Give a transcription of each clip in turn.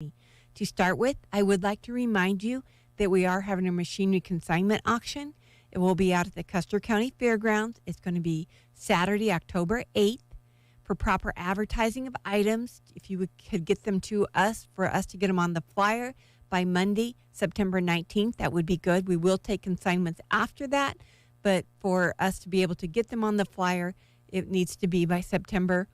To start with, I would like to remind you that we are having a machinery consignment auction. It will be out at the Custer County Fairgrounds. It's going to be Saturday, October 8th. For proper advertising of items, if you could get them to us, for us to get them on the flyer by Monday, September 19th, that would be good. We will take consignments after that, but for us to be able to get them on the flyer, it needs to be by September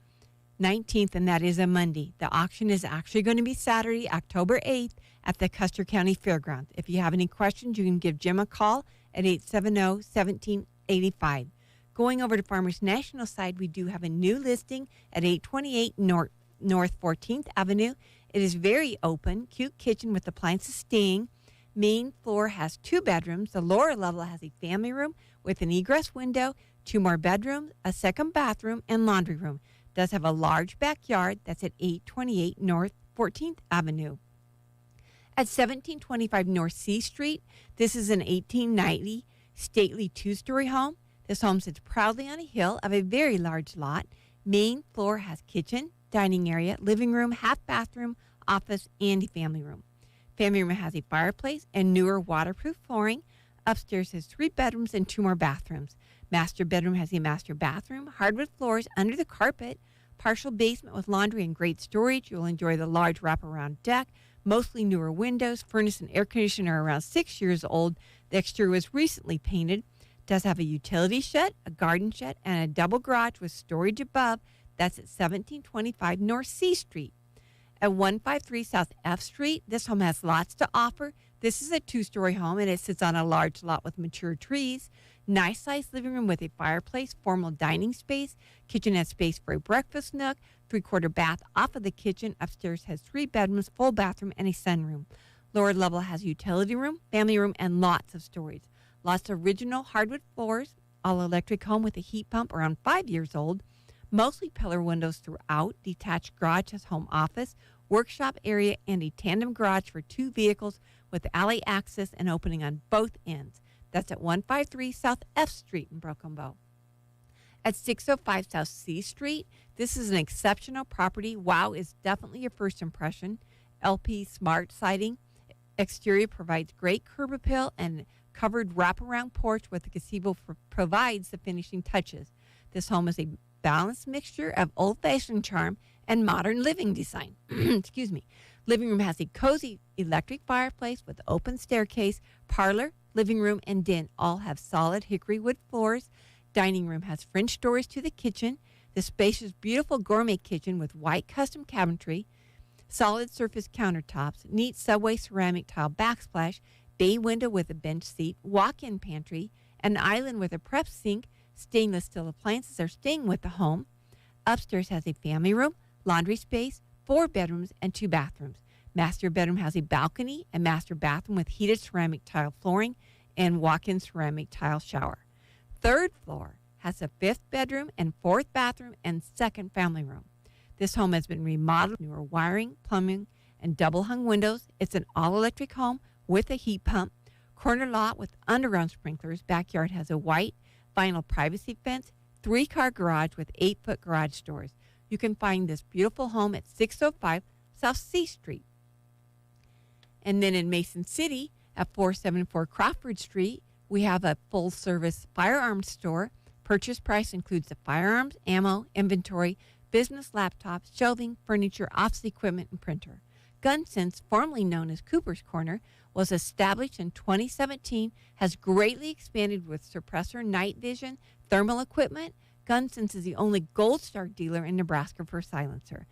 19th, and that is a Monday. The auction is actually going to be Saturday, October 8th at the Custer County Fairgrounds. If you have any questions, you can give Jim a call at 870-1785. Going over to Farmers National side, we do have a new listing at 828 North 14th Avenue. It is very open, cute kitchen with appliances staying. Main floor has 2 bedrooms. The lower level has a family room with an egress window, 2 more bedrooms, a second bathroom, and laundry room. It does have a large backyard. That's at 828 North 14th Avenue. At 1725 North C Street, this is an 1890 stately 2-story home. This home sits proudly on a hill of a very large lot. Main floor has kitchen, dining area, living room, half bathroom, office, and a family room. Family room has a fireplace and newer waterproof flooring. Upstairs has 3 bedrooms and 2 more bathrooms. Master bedroom has a master bathroom, hardwood floors under the carpet, partial basement with laundry and great storage. You'll enjoy the large wraparound deck, mostly newer windows. Furnace and air conditioner are around 6 years old. The exterior was recently painted. Does have a utility shed, a garden shed, and a double garage with storage above. That's at 1725 North C Street. At 153 South F Street, this home has lots to offer. This is a 2-story home, and it sits on a large lot with mature trees. Nice sized living room with a fireplace, formal dining space. Kitchen has space for a breakfast nook. 3/4 bath off of the kitchen. Upstairs has 3 bedrooms, full bathroom, and a sunroom. Lower level has utility room, family room, and lots of storage. Lots of original hardwood floors, all-electric home with a heat pump around 5 years old, mostly pillar windows throughout, detached garage has home office, workshop area, and a tandem garage for 2 vehicles with alley access and opening on both ends. That's at 153 South F Street in Broken Bow. At 605 South C Street, this is an exceptional property. Wow is definitely your first impression. LP Smart Siding. Exterior provides great curb appeal and covered wraparound porch with the gazebo provides the finishing touches. This home is a balanced mixture of old-fashioned charm and modern living design. Excuse me. Living room has a cozy electric fireplace with open staircase. Parlor, living room, and den all have solid hickory wood floors. Dining room has French doors to the kitchen. The spacious, beautiful gourmet kitchen with white custom cabinetry, solid surface countertops, neat subway ceramic tile backsplash, bay window with a bench seat, walk-in pantry, an island with a prep sink. Stainless steel appliances are staying with the home. Upstairs has a family room, laundry space, 4 bedrooms, and 2 bathrooms. Master bedroom has a balcony, a master bathroom with heated ceramic tile flooring, and walk-in ceramic tile shower. 3rd floor has a 5th bedroom and 4th bathroom and 2nd family room. This home has been remodeled, newer wiring, plumbing, and double-hung windows. It's an all-electric home with a heat pump, corner lot with underground sprinklers. Backyard has a white vinyl privacy fence, 3-car garage with 8-foot garage doors. You can find this beautiful home at 605 South C Street. And then in Mason City at 474 Crawford Street, we have a full-service firearms store. Purchase price includes the firearms, ammo, inventory, business laptops, shelving, furniture, office equipment, and printer. GunSense, formerly known as Cooper's Corner, was established in 2017, has greatly expanded with suppressor, night vision, thermal equipment. GunSense is the only Gold Star dealer in Nebraska for silencer.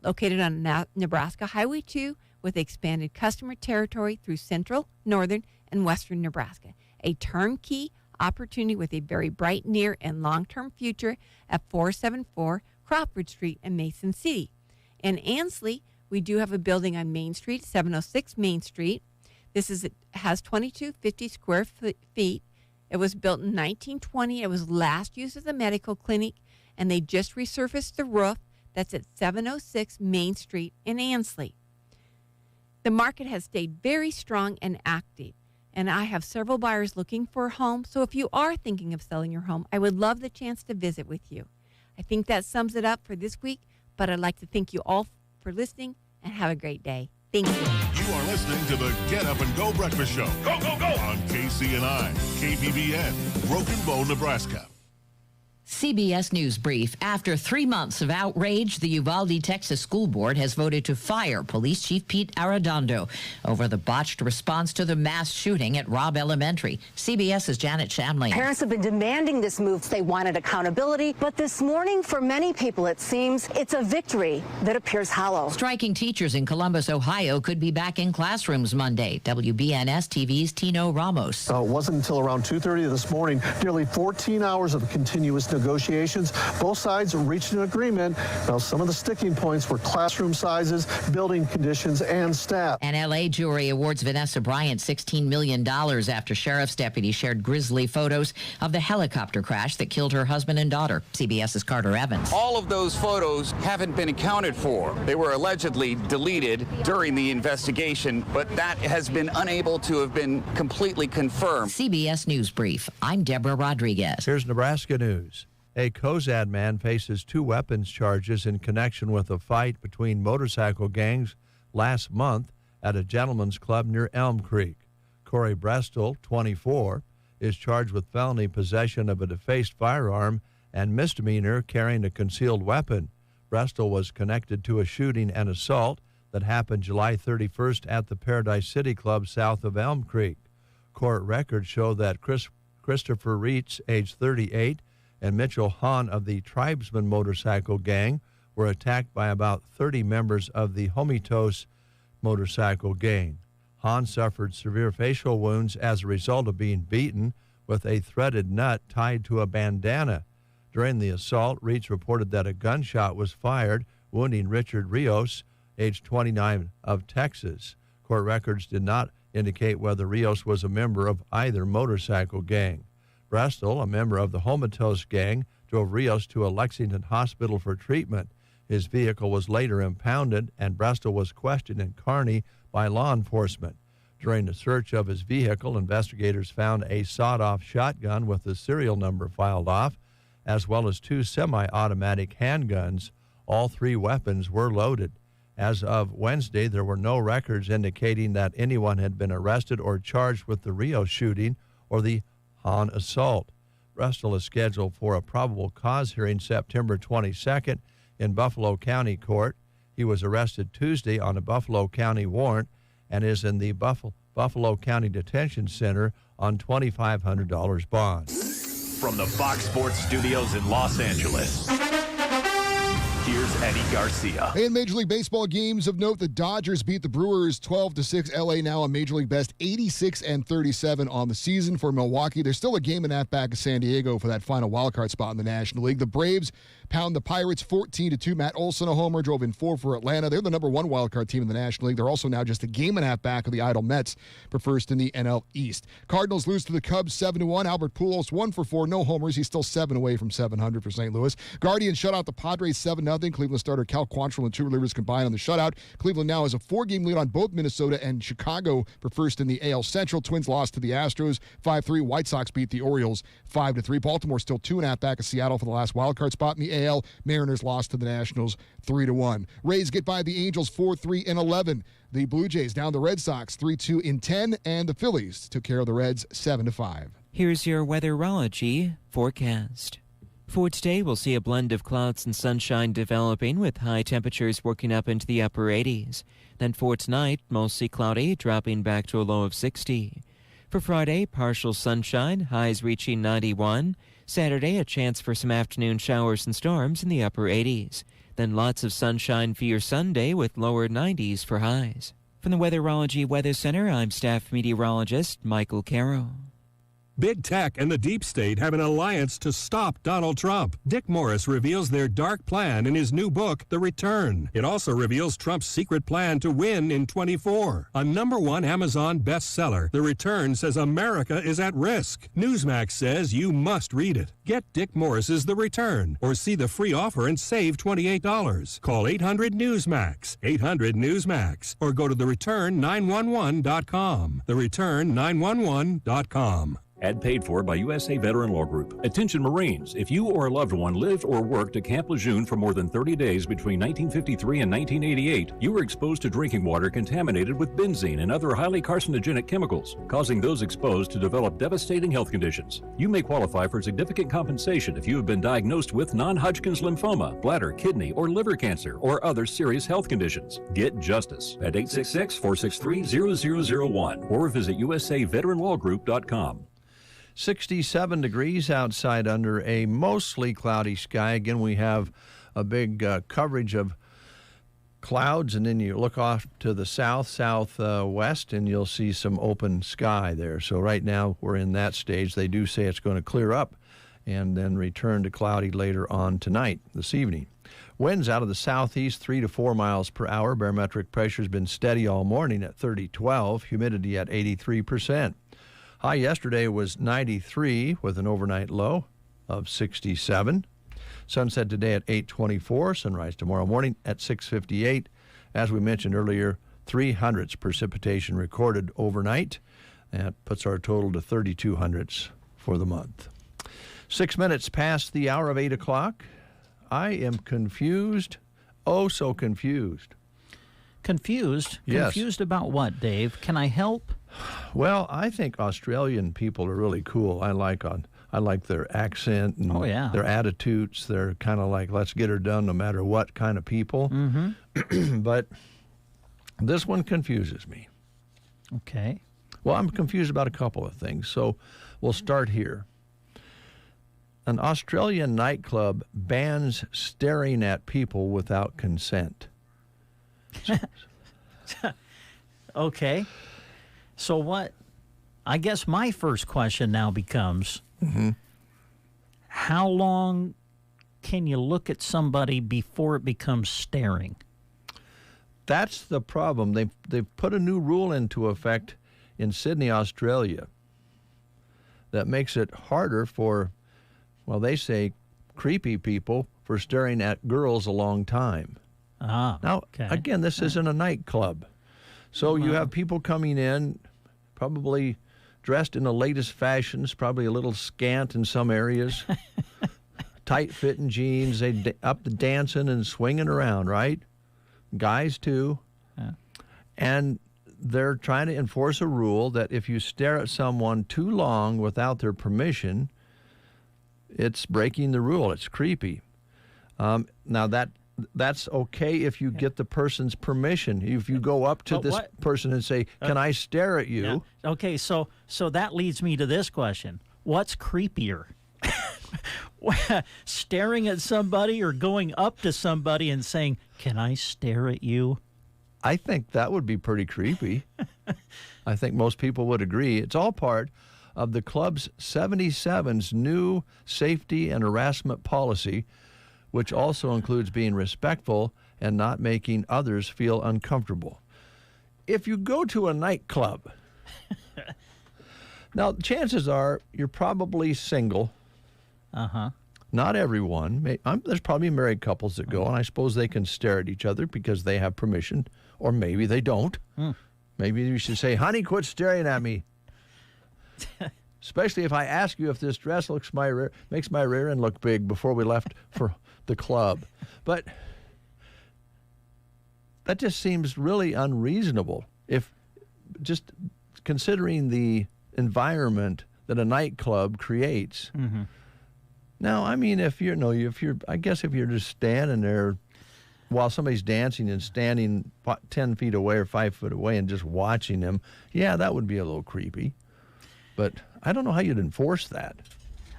Located on Nebraska Highway 2 with expanded customer territory through central, northern, and western Nebraska. A turnkey opportunity with a very bright near and long-term future at 474 Crawford Street in Mason City. In Ansley, we do have a building on Main Street, 706 Main Street. Has 2250 square feet. It was built in 1920. It was last used as a medical clinic, and they just resurfaced the roof. That's at 706 Main Street in Ansley. The market has stayed very strong and active, and I have several buyers looking for a home. So if you are thinking of selling your home, I would love the chance to visit with you. I think that sums it up for this week, but I'd like to thank you all for listening and have a great day. Thank you. You are listening to the Get Up and Go Breakfast Show. Go, go, go! On KCNI, KBBN, Broken Bow, Nebraska. CBS News Brief. After 3 months of outrage, the Uvalde, Texas School Board has voted to fire Police Chief Pete Arredondo over the botched response to the mass shooting at Robb Elementary. CBS's Janet Shamley. Parents have been demanding this move. They wanted accountability. But this morning, for many people, it seems it's a victory that appears hollow. Striking teachers in Columbus, Ohio could be back in classrooms Monday. WBNS TV's Tino Ramos. It wasn't until around 2:30 this morning, nearly 14 hours of continuous negotiations. Both sides reached an agreement. Now, some of the sticking points were classroom sizes, building conditions, and staff. An L.A. jury awards Vanessa Bryant $16 million after sheriff's deputies shared grisly photos of the helicopter crash that killed her husband and daughter. CBS's Carter Evans. All of those photos haven't been accounted for. They were allegedly deleted during the investigation, but that has been unable to have been completely confirmed. CBS News Brief. I'm Deborah Rodriguez. Here's Nebraska News. A Cozad man faces 2 weapons charges in connection with a fight between motorcycle gangs last month at a gentleman's club near Elm Creek. Corey Brestel, 24, is charged with felony possession of a defaced firearm and misdemeanor carrying a concealed weapon. Brestel was connected to a shooting and assault that happened July 31st at the Paradise City Club south of Elm Creek. Court records show that Christopher Reitz, age 38, and Mitchell Hahn of the Tribesman motorcycle gang were attacked by about 30 members of the Homitos motorcycle gang. Hahn suffered severe facial wounds as a result of being beaten with a threaded nut tied to a bandana. During the assault, Reitz reported that a gunshot was fired, wounding Richard Rios, age 29, of Texas. Court records did not indicate whether Rios was a member of either motorcycle gang. Brestel, a member of the Homitos gang, drove Rios to a Lexington hospital for treatment. His vehicle was later impounded, and Brestel was questioned in Kearney by law enforcement. During the search of his vehicle, investigators found a sawed-off shotgun with the serial number filed off, as well as 2 semi-automatic handguns. All 3 weapons were loaded. As of Wednesday, there were no records indicating that anyone had been arrested or charged with the Rios shooting or the Hahn assault. Brestel is scheduled for a probable cause hearing September 22nd in Buffalo County Court. He was arrested Tuesday on a Buffalo County warrant and is in the Buffalo County Detention Center on $2,500 bond. From the Fox Sports Studios in Los Angeles, here's Eddie Garcia. In Major League Baseball games of note, the Dodgers beat the Brewers 12-6. LA now a Major League best 86-37 on the season. For Milwaukee, there's still a game and a half back of San Diego for that final wildcard spot in the National League. The Braves pound the Pirates 14-2. Matt Olson, a homer, drove in 4 for Atlanta. They're the number 1 wildcard team in the National League. They're also now just a game and a half back of the idle Mets for first in the NL East. Cardinals lose to the Cubs 7-1. Albert Pujols 1 for 4, no homers. He's still 7 away from 700 for St. Louis. Guardians shut out the Padres 7-0. Cleveland starter Cal Quantrill and 2 relievers combined on the shutout. Cleveland now has a 4-game lead on both Minnesota and Chicago for first in the AL Central. Twins lost to the Astros 5-3. White Sox beat the Orioles 5-3. Baltimore still 2.5 back of Seattle for the last wildcard spot in the AL. Mariners lost to the Nationals 3-1. Rays get by the Angels 4-3-11. The Blue Jays down the Red Sox 3-2-10, and the Phillies took care of the Reds 7-5. Here's your weatherology forecast. For today, we'll see a blend of clouds and sunshine developing with high temperatures working up into the upper 80s. Then for tonight, mostly cloudy, dropping back to a low of 60. For Friday, partial sunshine, highs reaching 91. Saturday, a chance for some afternoon showers and storms in the upper 80s. Then lots of sunshine for your Sunday with lower 90s for highs. From the Weatherology Weather Center, I'm staff meteorologist Michael Caro. Big Tech and the Deep State have an alliance to stop Donald Trump. Dick Morris reveals their dark plan in his new book, The Return. It also reveals Trump's secret plan to win in 24. A #1 Amazon bestseller, The Return says America is at risk. Newsmax says you must read it. Get Dick Morris's The Return or see the free offer and save $28. Call 800-NEWSMAX, 800-NEWSMAX, or go to thereturn911.com. thereturn911.com. Ad paid for by USA Veteran Law Group. Attention Marines, if you or a loved one lived or worked at Camp Lejeune for more than 30 days between 1953 and 1988, you were exposed to drinking water contaminated with benzene and other highly carcinogenic chemicals, causing those exposed to develop devastating health conditions. You may qualify for significant compensation if you have been diagnosed with non-Hodgkin's lymphoma, bladder, kidney, or liver cancer, or other serious health conditions. Get justice at 866-463-0001 or visit usaveteranlawgroup.com. 67 degrees outside under a mostly cloudy sky. Again, we have a big coverage of clouds, and then you look off to the southwest, and you'll see some open sky there. So right now we're in that stage. They do say it's going to clear up and then return to cloudy later on tonight, this evening. Winds out of the southeast, 3 to 4 miles per hour. Barometric pressure has been steady all morning at 30.12. Humidity at 83%. High yesterday was 93 with an overnight low of 67. Sunset today at 8:24. Sunrise tomorrow morning at 6:58. As we mentioned earlier, 300s precipitation recorded overnight. That puts our total to 32 hundredths for the month. 6 minutes past the hour of 8 o'clock. I am confused. Oh, so confused. Confused? Yes. Confused about what, Dave? Can I help? Well, I think Australian people are really cool. I like their accent and their attitudes. They're kind of like, let's get her done no matter what kind of people. Mm-hmm. But this one confuses me. Okay. Well, I'm confused about a couple of things. So we'll start here. An Australian nightclub bans staring at people without consent. Okay. So what, I guess my first question now becomes, how long can you look at somebody before it becomes staring? That's the problem. They've put a new rule into effect in Sydney, Australia, that makes it harder for, well, they say creepy people for staring at girls a long time. Now, again, this isn't a nightclub. So you have people coming in, probably dressed in the latest fashions, probably a little scant in some areas, tight-fitting jeans, they up the dancing and swinging around, right? Guys, too. Yeah. And they're trying to enforce a rule that if you stare at someone too long without their permission, it's breaking the rule. It's creepy. Now, that's okay if you get the person's permission. If you go up to this person and say, can I stare at you? Yeah. Okay, so that leads me to this question. What's creepier? Staring at somebody or going up to somebody and saying, can I stare at you? I think that would be pretty creepy. I think most people would agree. It's all part of the club's 77's new safety and harassment policy, which also includes being respectful and not making others feel uncomfortable. If you go to a nightclub, now chances are you're probably single. Not everyone. There's probably married couples that go, and I suppose they can stare at each other because they have permission, or maybe they don't. Maybe you should say, honey, quit staring at me. Especially if I ask you if this dress makes my rear end look big before we left for the club. But that just seems really unreasonable. If just considering the environment that a nightclub creates. Now, I mean, if you're just standing there while somebody's dancing and standing 10 feet away or 5 foot away and just watching them, yeah, that would be a little creepy. But I don't know how you'd enforce that.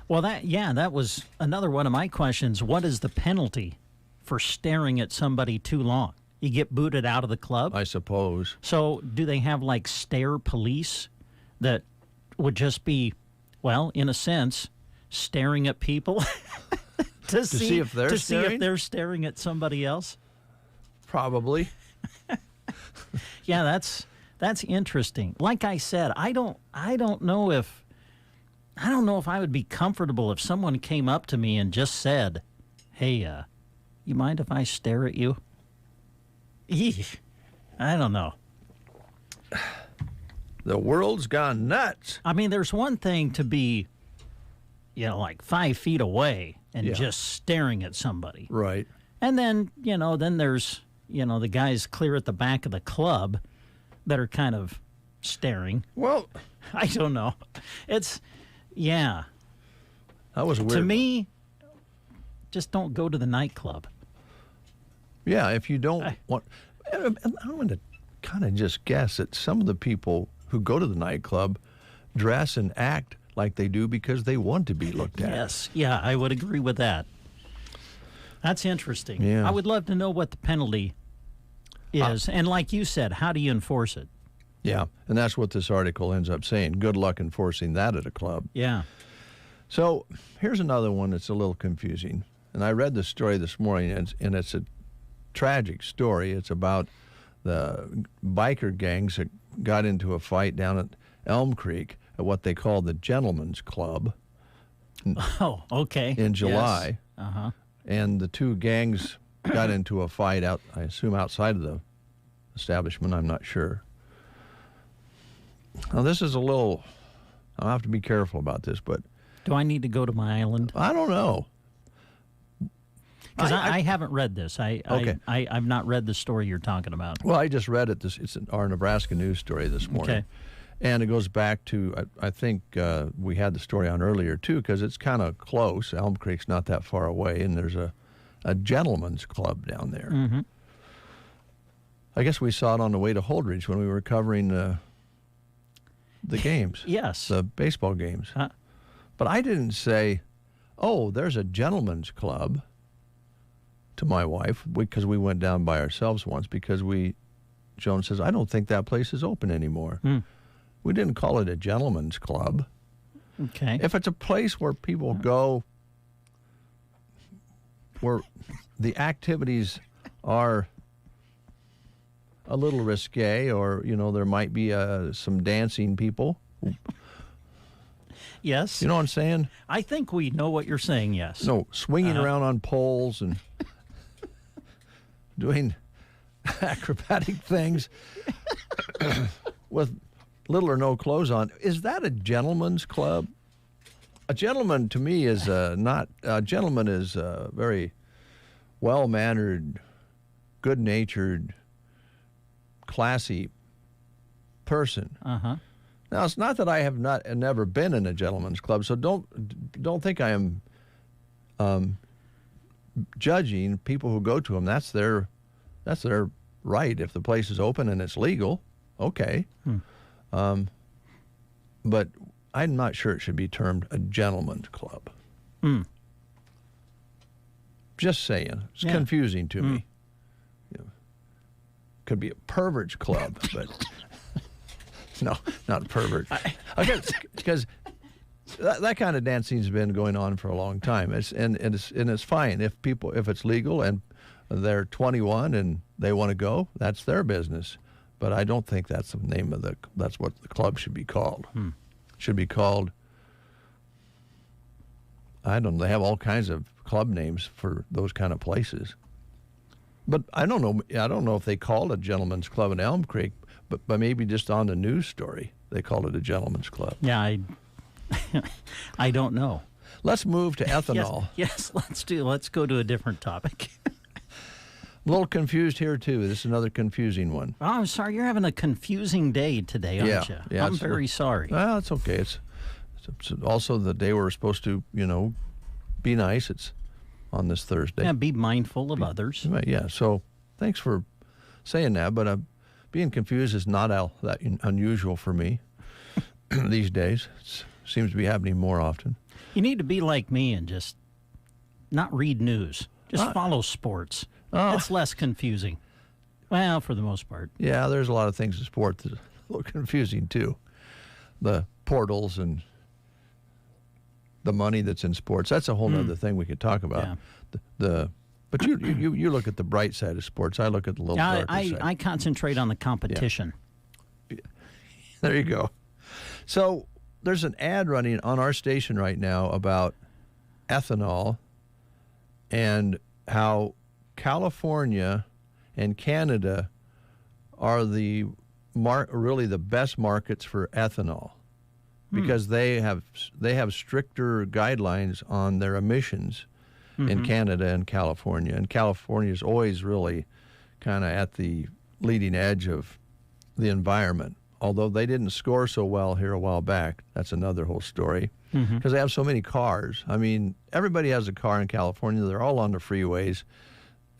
Well, that was another one of my questions. What is the penalty for staring at somebody too long? You get booted out of the club? I suppose. So do they have like stare police that would just be, well, in a sense, staring at people to see if they're staring at somebody else? Probably. Yeah, that's interesting. Like I said, I don't know if I would be comfortable if someone came up to me and just said, "Hey, you mind if I stare at you?" Eesh. I don't know. The world's gone nuts. I mean, there's one thing to be, like 5 feet away and just staring at somebody. Right. And then, then there's, the guys clear at the back of the club that are kind of staring. Well, I don't know. It's, that was weird. To me, just don't go to the nightclub. Yeah, if you don't want, I'm going to kind of just guess that some of the people who go to the nightclub dress and act like they do because they want to be looked at. Yes, yeah, I would agree with that. That's interesting. Yeah. I would love to know what the penalty is. And like you said, how do you enforce it? Yeah, and that's what this article ends up saying. Good luck enforcing that at a club. Yeah. So here's another one that's a little confusing. And I read the story this morning, and it's a tragic story. It's about the biker gangs that got into a fight down at Elm Creek at what they call the Gentlemen's Club. Oh, okay. In July. Yes. Uh-huh. And the two gangs got into a fight out, I assume, outside of the establishment. I'm not sure. Now, this is a little, I'll have to be careful about this, but... Do I need to go to my island? I don't know. Because I haven't read this. I've not read the story you're talking about. Well, I just read it. It's our Nebraska news story this morning. Okay. And it goes back to, I think we had the story on earlier, too, because it's kind of close. Elm Creek's not that far away, and there's a gentleman's club down there. Mm-hmm. I guess we saw it on the way to Holdridge when we were covering the games. Yes. The baseball games. But I didn't say, oh, there's a gentleman's club to my wife, because we went down by ourselves once, because Joan says, I don't think that place is open anymore. We didn't call it a gentleman's club. Okay. If it's a place where people go, where the activities are a little risque, or, there might be some dancing people. Yes. You know what I'm saying? I think we know what you're saying, yes. No, swinging around on poles and doing acrobatic things with little or no clothes on. Is that a gentleman's club? A gentleman to me is not. A gentleman is a very well-mannered, good-natured, classy person. Uh-huh. Now, it's not that I have never been in a gentleman's club, so don't think I am judging people who go to them. That's their right. If the place is open and it's legal, okay. But I'm not sure it should be termed a gentleman's club. Just saying. It's confusing to me. Could be a pervert's club, but no, not a pervert. Because that kind of dancing's been going on for a long time. It's fine if it's legal and they're 21 and they want to go, that's their business. But I don't think that's the name of that's what the club should be called. It should be called, I don't know, they have all kinds of club names for those kind of places. But I don't know if they called it a gentleman's club in Elm Creek, but maybe just on the news story they called it a gentleman's club. Yeah, I don't know. Let's move to ethanol. Yes, let's go to a different topic. A little confused here, too. This is another confusing one. Oh, I'm sorry. You're having a confusing day today, aren't you? Yeah, I'm very sorry. Well, it's okay. It's also the day we're supposed to, be nice. It's on this Thursday. Yeah, be mindful of others. Yeah, so thanks for saying that, but being confused is not that unusual for me these days. It seems to be happening more often. You need to be like me and just not read news. Just follow sports. It's less confusing. Well, for the most part. Yeah, there's a lot of things in sport that are a little confusing, too. The portals and the money that's in sports. That's a whole other thing we could talk about. Yeah. But you look at the bright side of sports. I look at the little darker side. I concentrate on the competition. Yeah. There you go. So there's an ad running on our station right now about ethanol and how California and Canada are the really the best markets for ethanol because they have stricter guidelines on their emissions in Canada and California. And California is always really kind of at the leading edge of the environment. Although they didn't score so well here a while back. That's another whole story. Because they have so many cars. I mean, everybody has a car in California. They're all on the freeways,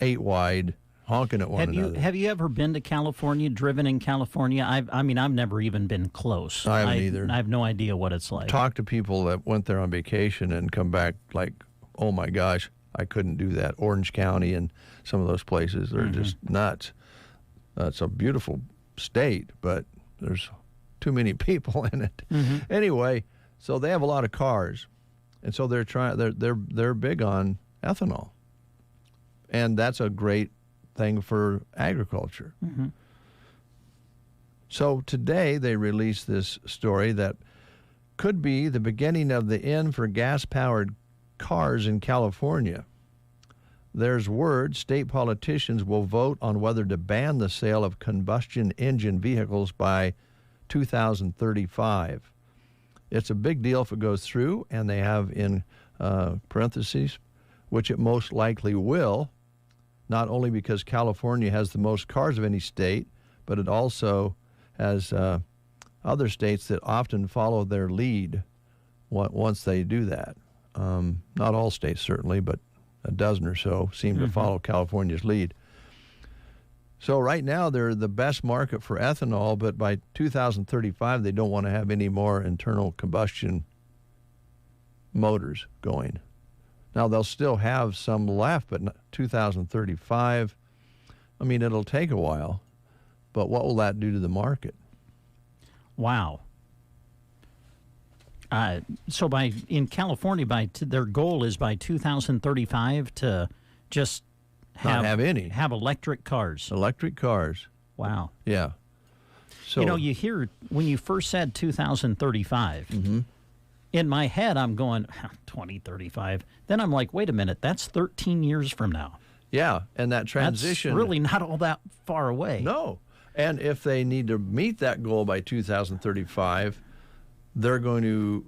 8 wide, honking at one another. Have you ever been to California, driven in California? I've never even been close. I haven't either. I have no idea what it's like. Talk to people that went there on vacation and come back like, oh my gosh, I couldn't do that. Orange County and some of those places, they're just nuts. It's a beautiful state, but there's too many people in it. Anyway, so they have a lot of cars, and so they're big on ethanol, and that's a great thing for agriculture. So today they released this story that could be the beginning of the end for gas-powered cars in California. There's word state politicians will vote on whether to ban the sale of combustion engine vehicles by 2035. It's a big deal if it goes through, and they have in parentheses, which it most likely will, not only because California has the most cars of any state, but it also has other states that often follow their lead once they do that. Not all states, certainly, but a dozen or so seem to follow California's lead. So right now they're the best market for ethanol, but by 2035 they don't want to have any more internal combustion motors going. Now they'll still have some left, but 2035, I mean, it'll take a while, but what will that do to the market? Wow. So in California, their goal is by 2035 to just not have any. Have electric cars. Electric cars. Wow. Yeah. So you hear when you first said 2035, in my head I'm going 2035. Then I'm like, wait a minute, that's 13 years from now. Yeah, and that transition that's really not all that far away. No. And if they need to meet that goal by 2035, they're going to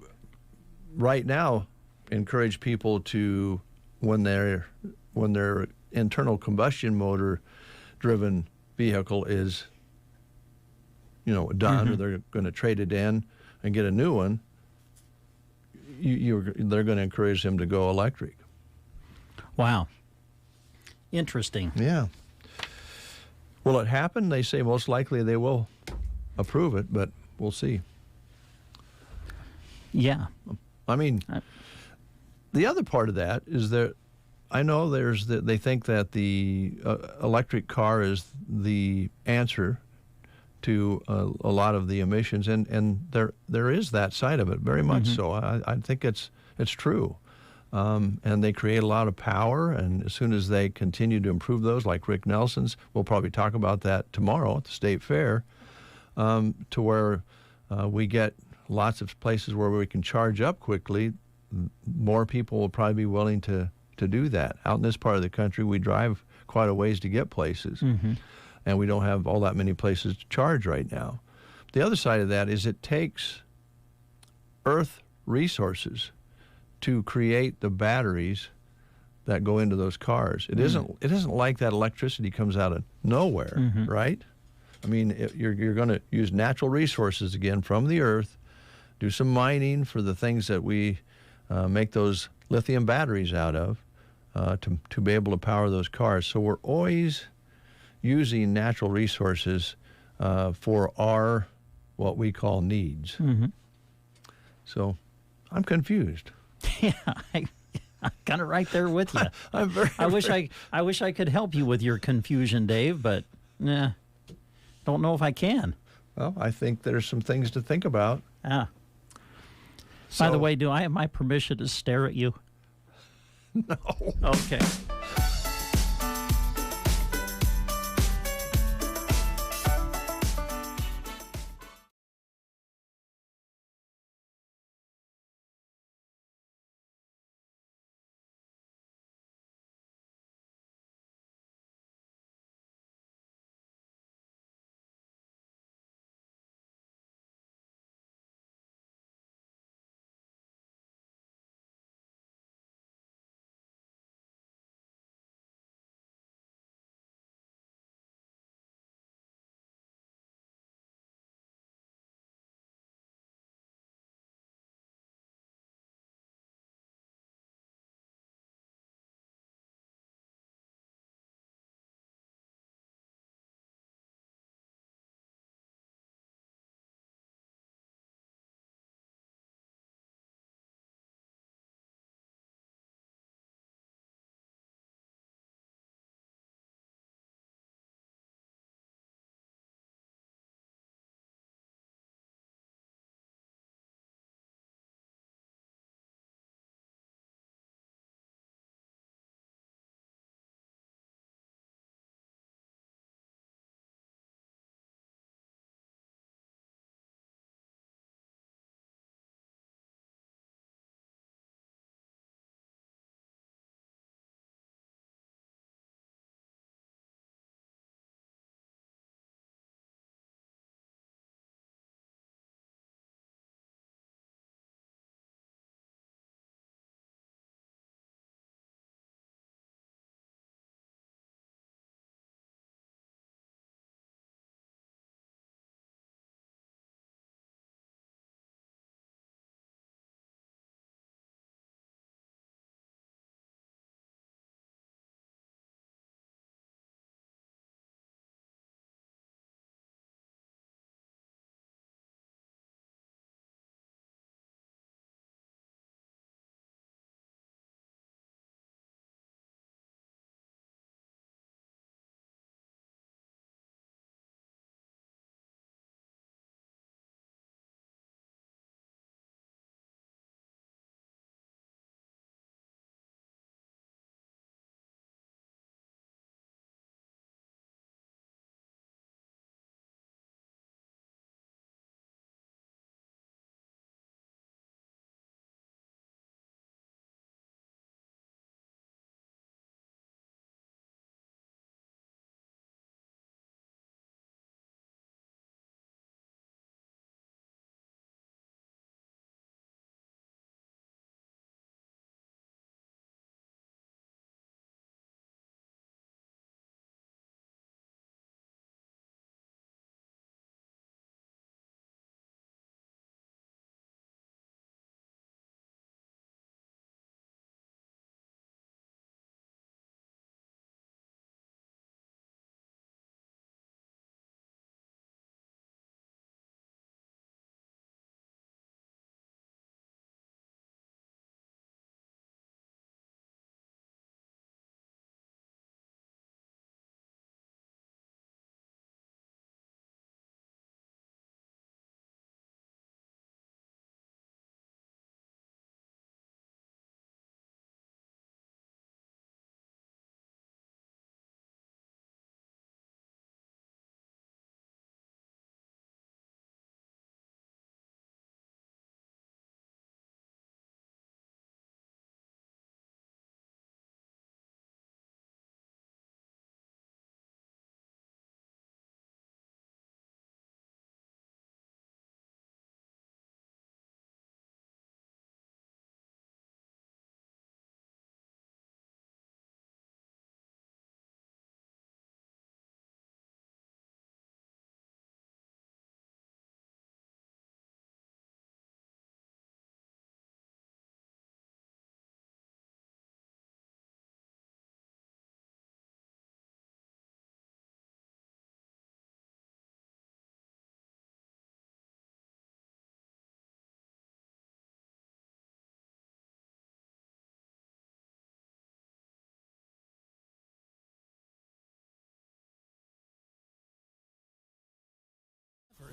right now encourage people to when their internal combustion motor driven vehicle is done, or they're going to trade it in and get a new one, they're going to encourage them to go electric. Wow. Interesting. Yeah. Will it happen? They say most likely they will approve it, but we'll see. Yeah. I mean, the other part of that is that I know they think that the electric car is the answer to a lot of the emissions, and there is that side of it, very much so. I think it's true. And they create a lot of power, and as soon as they continue to improve those, like Rick Nelson's, we'll probably talk about that tomorrow at the State Fair, to where we get lots of places where we can charge up quickly. More people will probably be willing to do that. Out in this part of the country, we drive quite a ways to get places, and we don't have all that many places to charge right now. The other side of that is it takes earth resources to create the batteries that go into those cars. It isn't like that electricity comes out of nowhere, right? I mean, you're going to use natural resources again from the earth, do some mining for the things that we make those lithium batteries out of to be able to power those cars. So we're always using natural resources for our, what we call needs. So I'm confused. Yeah, I'm kind of right there with you. I wish I could help you with your confusion, Dave, but don't know if I can. Well, I think there's some things to think about. Yeah. By the way, do I have my permission to stare at you? No. Okay.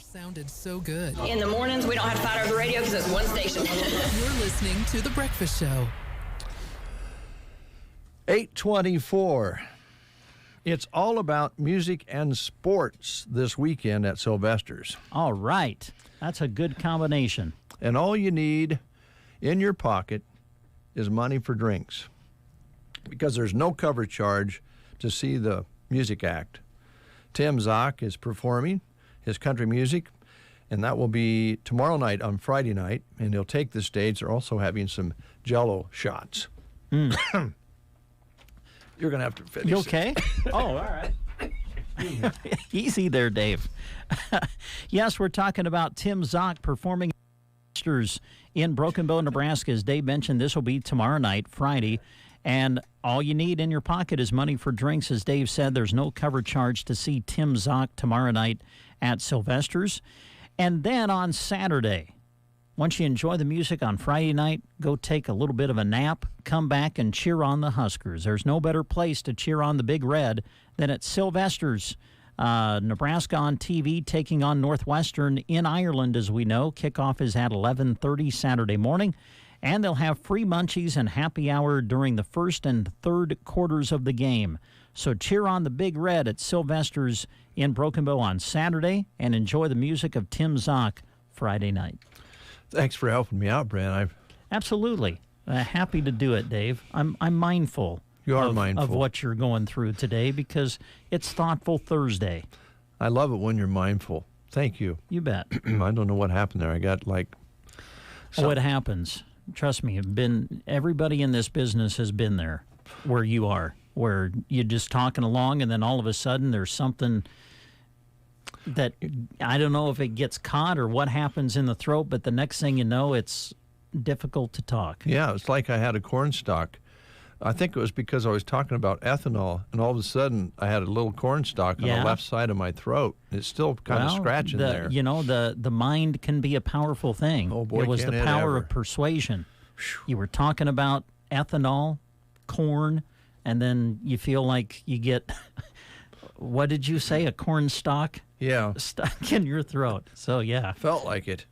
sounded so good. In the mornings, we don't have to fight over the radio because it's one station. You're listening to The Breakfast Show. 8:24. It's all about music and sports this weekend at Sylvester's. All right. That's a good combination. And all you need in your pocket is money for drinks, because there's no cover charge to see the music act. Tim Zock is performing his country music, and that will be tomorrow night on Friday night, and he'll take the stage. They're also having some Jell-O shots. You're going to have to finish. You okay? Oh, all right. Easy there, Dave. Yes, we're talking about Tim Zock performing in Broken Bow, Nebraska. As Dave mentioned, this will be tomorrow night, Friday. And all you need in your pocket is money for drinks. As Dave said, there's no cover charge to see Tim Zock tomorrow night at Sylvester's. And then on Saturday, once you enjoy the music on Friday night, go take a little bit of a nap, come back and cheer on the Huskers. There's no better place to cheer on the Big Red than at Sylvester's. Nebraska on TV taking on Northwestern in Ireland, as we know. Kickoff is at 11:30 Saturday morning. And they'll have free munchies and happy hour during the first and third quarters of the game. So cheer on the Big Red at Sylvester's in Broken Bow on Saturday and enjoy the music of Tim Zock Friday night. Thanks for helping me out, Brent. Absolutely. Happy to do it, Dave. I'm mindful. You are mindful of what you're going through today because it's Thoughtful Thursday. I love it when you're mindful. Thank you. You bet. I don't know what happened there. I got like... Oh, it happens. Trust me, everybody in this business has been there where you are, where you're just talking along and then all of a sudden there's something that I don't know if it gets caught or what happens in the throat, but the next thing you know, it's difficult to talk. Yeah, it's like I had a corn stalk. I think it was because I was talking about ethanol, and all of a sudden I had a little corn stalk on the left side of my throat. It's still kind of scratching there. You know, the mind can be a powerful thing. Oh, boy, it was can the it power ever. of persuasion. You were talking about ethanol, corn, and then you feel like you get, what did you say, a corn stalk? Yeah. Stuck in your throat. So, yeah. Felt like it.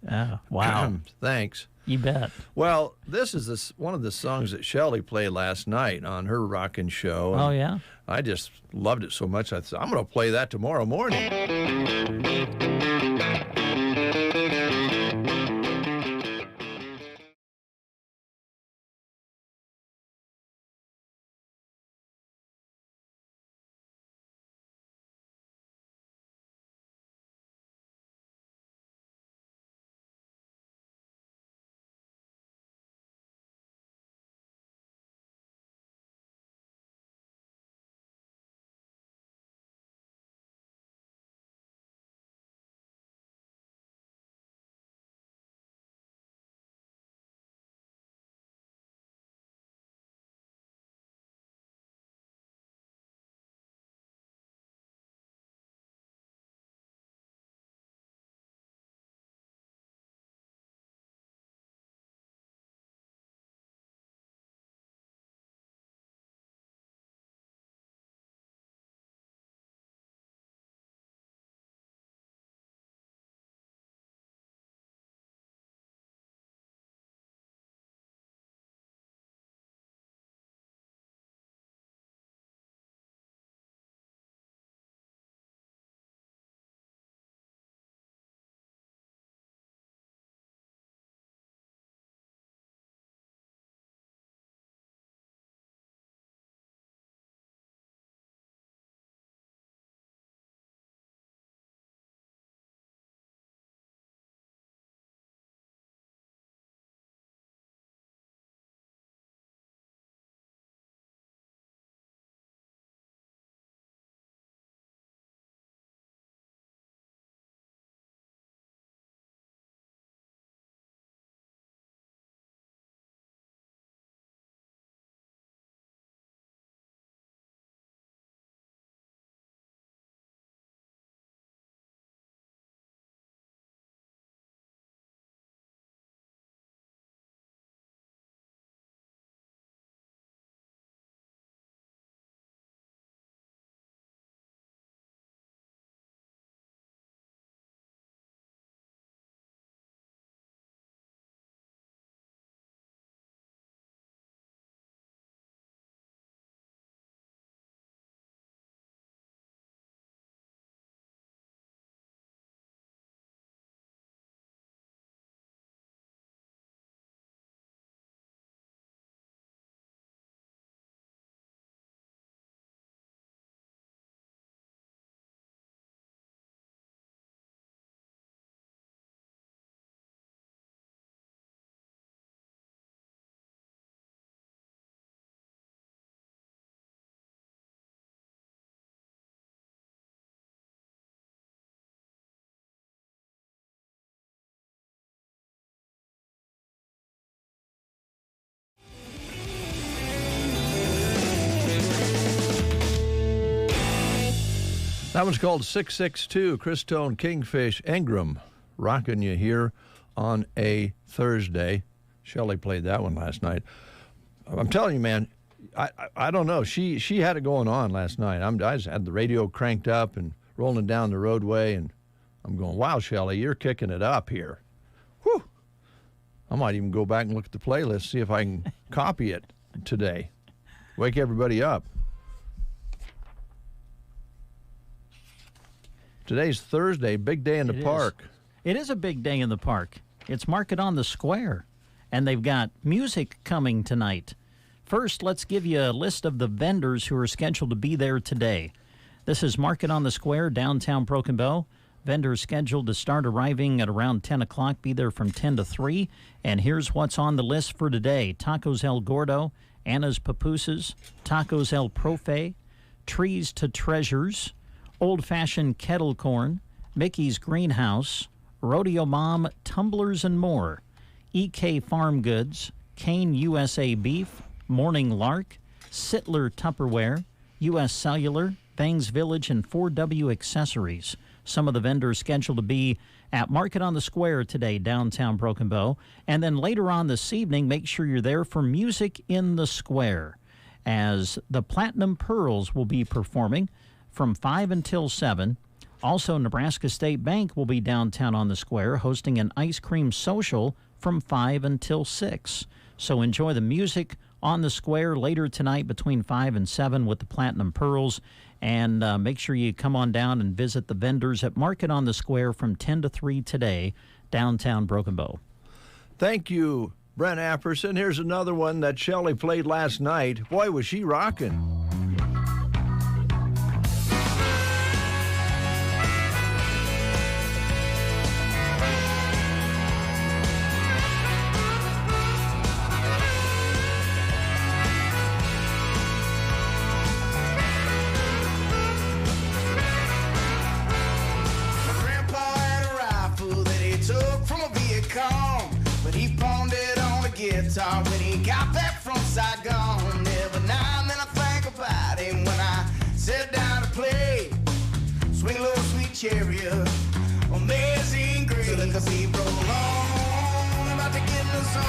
Wow. Thanks. You bet. Well, this is one of the songs that Shelley played last night on her rockin' show. Oh, yeah? I just loved it so much. I thought, I'm going to play that tomorrow morning. That one's called 662, Christone Kingfish Ingram, rocking you here on a Thursday. Shelley played that one last night. I'm telling you, man, I don't know. She had it going on last night. I just had the radio cranked up and rolling down the roadway, and I'm going, wow, Shelley, you're kicking it up here. Whew. I might even go back and look at the playlist, see if I can copy it today. Wake everybody up. Today's Thursday, big day in the park. It is a big day in the park. It's Market on the Square, and they've got music coming tonight. First, let's give you a list of the vendors who are scheduled to be there today. This is Market on the Square, downtown Broken Bow. Vendors scheduled to start arriving at around 10 o'clock, be there from 10 to 3. And here's what's on the list for today. Tacos El Gordo, Anna's Papusas, Tacos El Profe, Trees to Treasures, Old-Fashioned Kettle Corn, Mickey's Greenhouse, Rodeo Mom, Tumblers and More, EK Farm Goods, Kane USA Beef, Morning Lark, Sittler Tupperware, U.S. Cellular, Bangs Village, and 4W Accessories. Some of the vendors scheduled to be at Market on the Square today, downtown Broken Bow. And then later on this evening, make sure you're there for Music in the Square, as the Platinum Pearls will be performing from 5 until 7. Also, Nebraska State Bank will be downtown on the square hosting an ice cream social from 5 until 6. So enjoy the music on the square later tonight between 5 and 7 with the Platinum Pearls. And make sure you come on down and visit the vendors at Market on the Square from 10 to 3 today, downtown Broken Bow. Thank you, Brent Apperson. Here's another one that Shelley played last night. Boy, was she rocking. Guitar when he got back from Saigon. Every now and then I think about him when I sit down to play. Swing low, sweet chariot, amazing grace. So let the beat roll on, I'm about to get in the zone.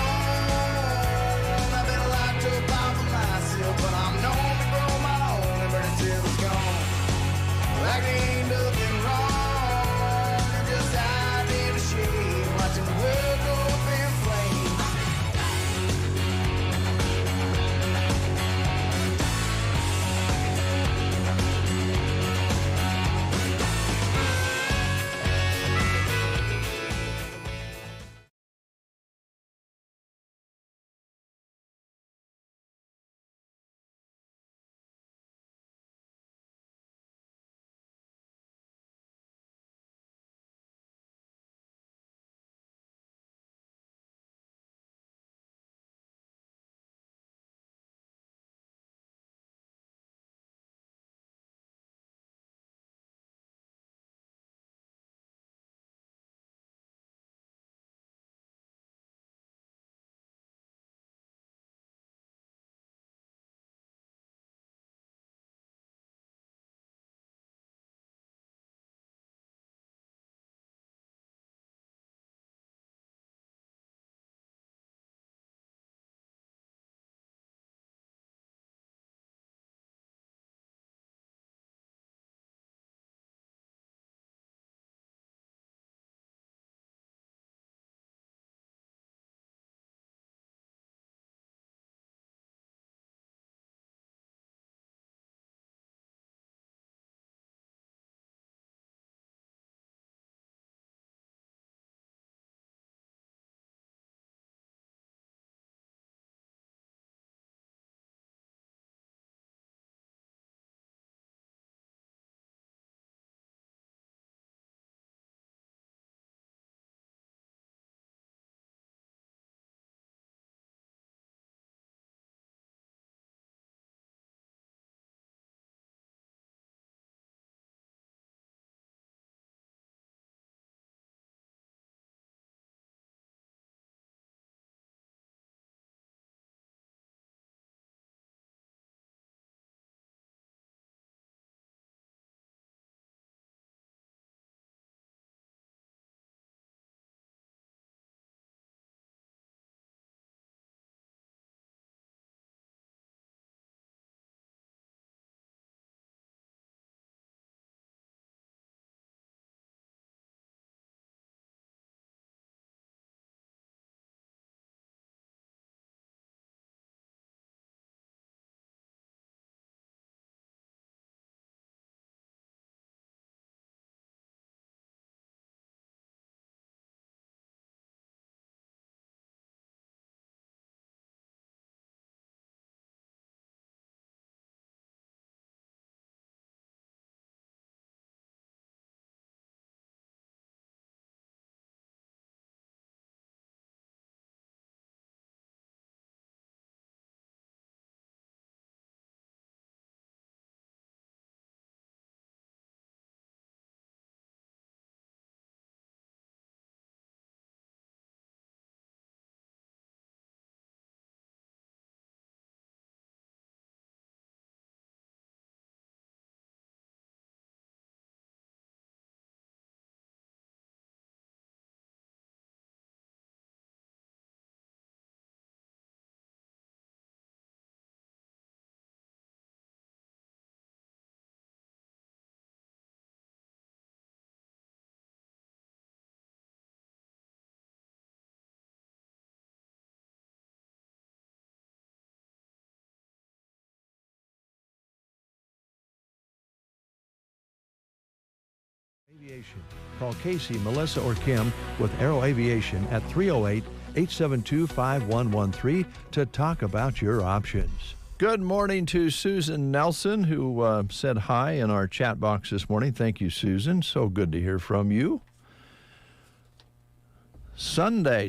I've been locked up all for myself, but I'm known to grow my own and burn it till it's gone. Like there ain't nothing wrong, I'm just out in the shade, watching the world go up in flames. Aviation. Call Casey, Melissa, or Kim with Aero Aviation at 308-872-5113 to talk about your options. Good morning to Susan Nelson, who said hi in our chat box this morning. Thank you, Susan. So good to hear from you. Sunday.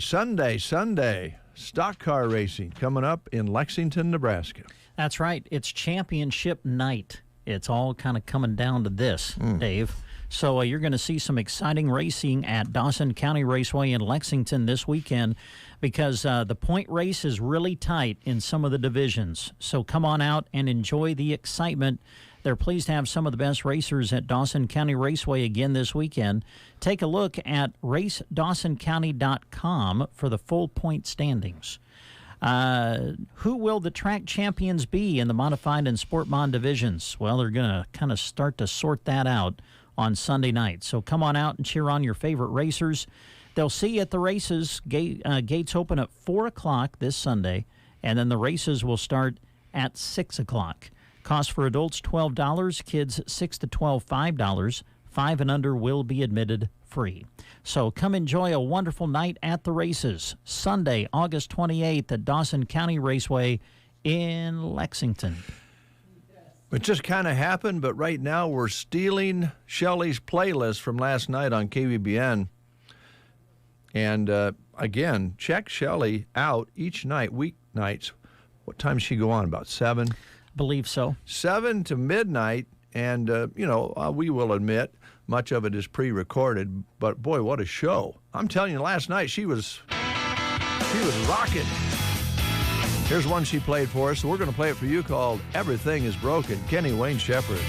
Stock car racing coming up in Lexington, Nebraska. That's right. It's championship night. It's all kind of coming down to this, Dave. So you're going to see some exciting racing at Dawson County Raceway in Lexington this weekend because the point race is really tight in some of the divisions. So come on out and enjoy the excitement. They're pleased to have some of the best racers at Dawson County Raceway again this weekend. Take a look at racedawsoncounty.com for the full point standings. Who will the track champions be in the modified and sport mod divisions? Well, they're going to kind of start to sort that out on Sunday night. So come on out and cheer on your favorite racers. They'll see you at the races. Gates open at 4 o'clock this Sunday, and then the races will start at 6 o'clock. Cost for adults $12, kids 6 to 12 $5. 5 and under will be admitted free. So come enjoy a wonderful night at the races. Sunday, August 28th at Dawson County Raceway in Lexington. It just kind of happened, but right now we're stealing Shelley's playlist from last night on KVBN. And again, check Shelley out each night, weeknights. What time does she go on? About 7? Believe so. 7 to midnight. And, we will admit much of it is pre-recorded. But, boy, what a show. I'm telling you, last night she was rocking. Here's one she played for us. So we're going to play it for you called Everything is Broken. Kenny Wayne Shepherd.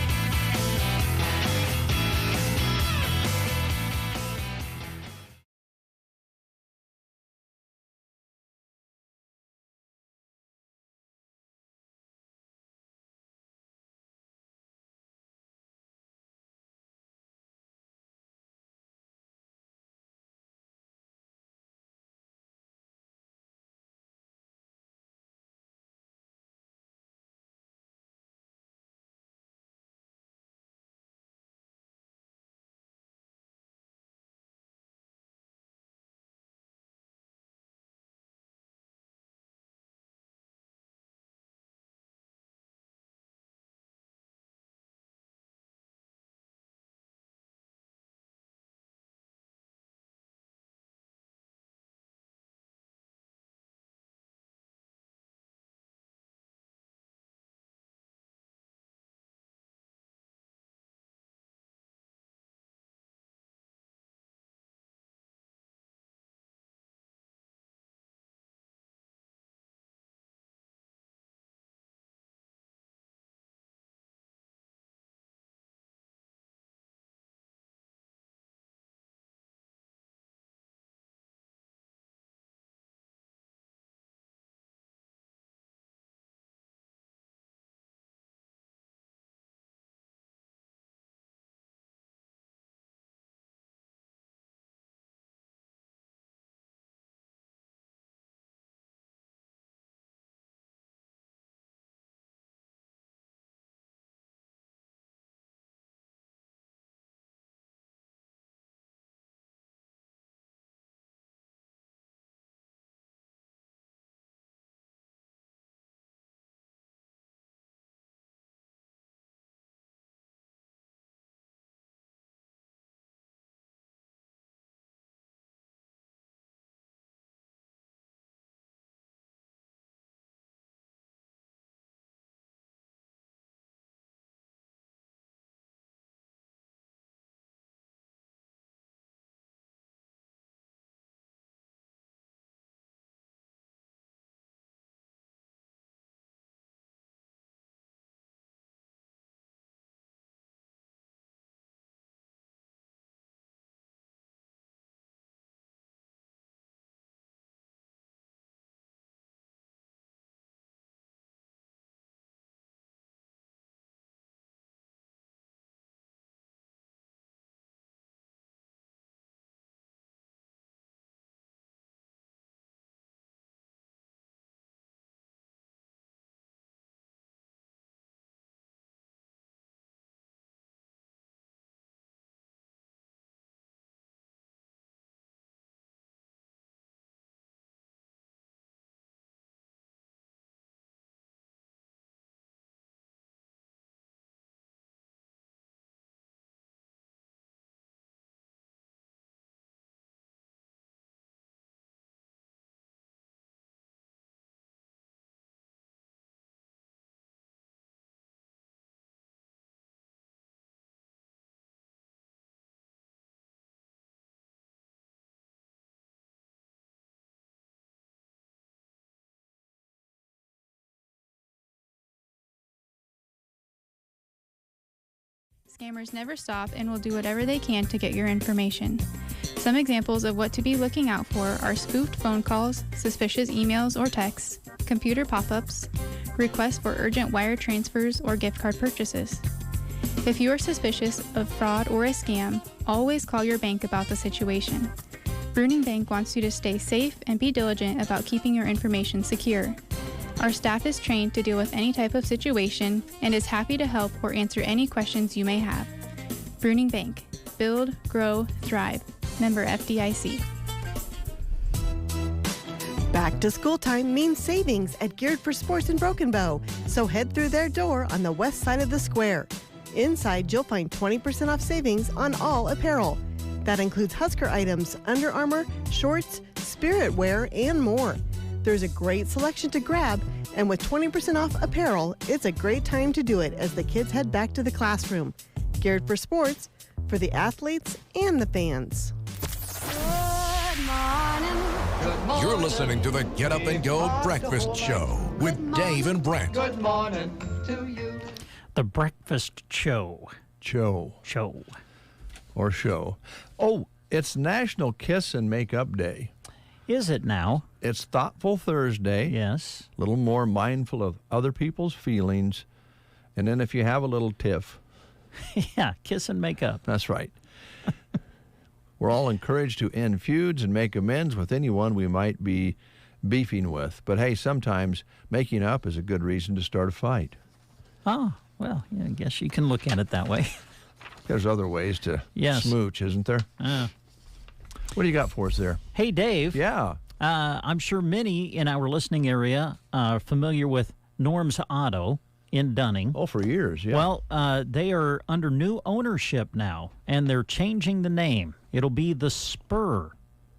Scammers never stop and will do whatever they can to get your information. Some examples of what to be looking out for are spoofed phone calls, suspicious emails or texts, computer pop-ups, requests for urgent wire transfers or gift card purchases. If you are suspicious of fraud or a scam, always call your bank about the situation. Bruning Bank wants you to stay safe and be diligent about keeping your information secure. Our staff is trained to deal with any type of situation and is happy to help or answer any questions you may have. Bruning Bank. Build, grow, thrive. Member FDIC. Back to school time means savings at Geared for Sports in Broken Bow, so head through their door on the west side of the square. Inside, you'll find 20% off savings on all apparel. That includes Husker items, Under Armour, shorts, spirit wear, and more. There's a great selection to grab, and with 20% off apparel, it's a great time to do it as the kids head back to the classroom. Geared for Sports, for the athletes and the fans. You're listening to the Get Up and Go Breakfast Show with Dave and Brent. Good morning to you. The Breakfast Show. Show. Or show. Oh, it's National Kiss and Makeup Day. Is it now? It's Thoughtful Thursday. Yes. A little more mindful of other people's feelings. And then if you have a little tiff. Yeah, kiss and make up. That's right. We're all encouraged to end feuds and make amends with anyone we might be beefing with. But hey, sometimes making up is a good reason to start a fight. Oh, well, yeah, I guess you can look at it that way. There's other ways to Yes. smooch, isn't there? What do you got for us there? Hey, Dave. Yeah. I'm sure many in our listening area are familiar with Norm's Auto in Dunning. Oh, for years, yeah. Well, they are under new ownership now, and they're changing the name. It'll be the Spur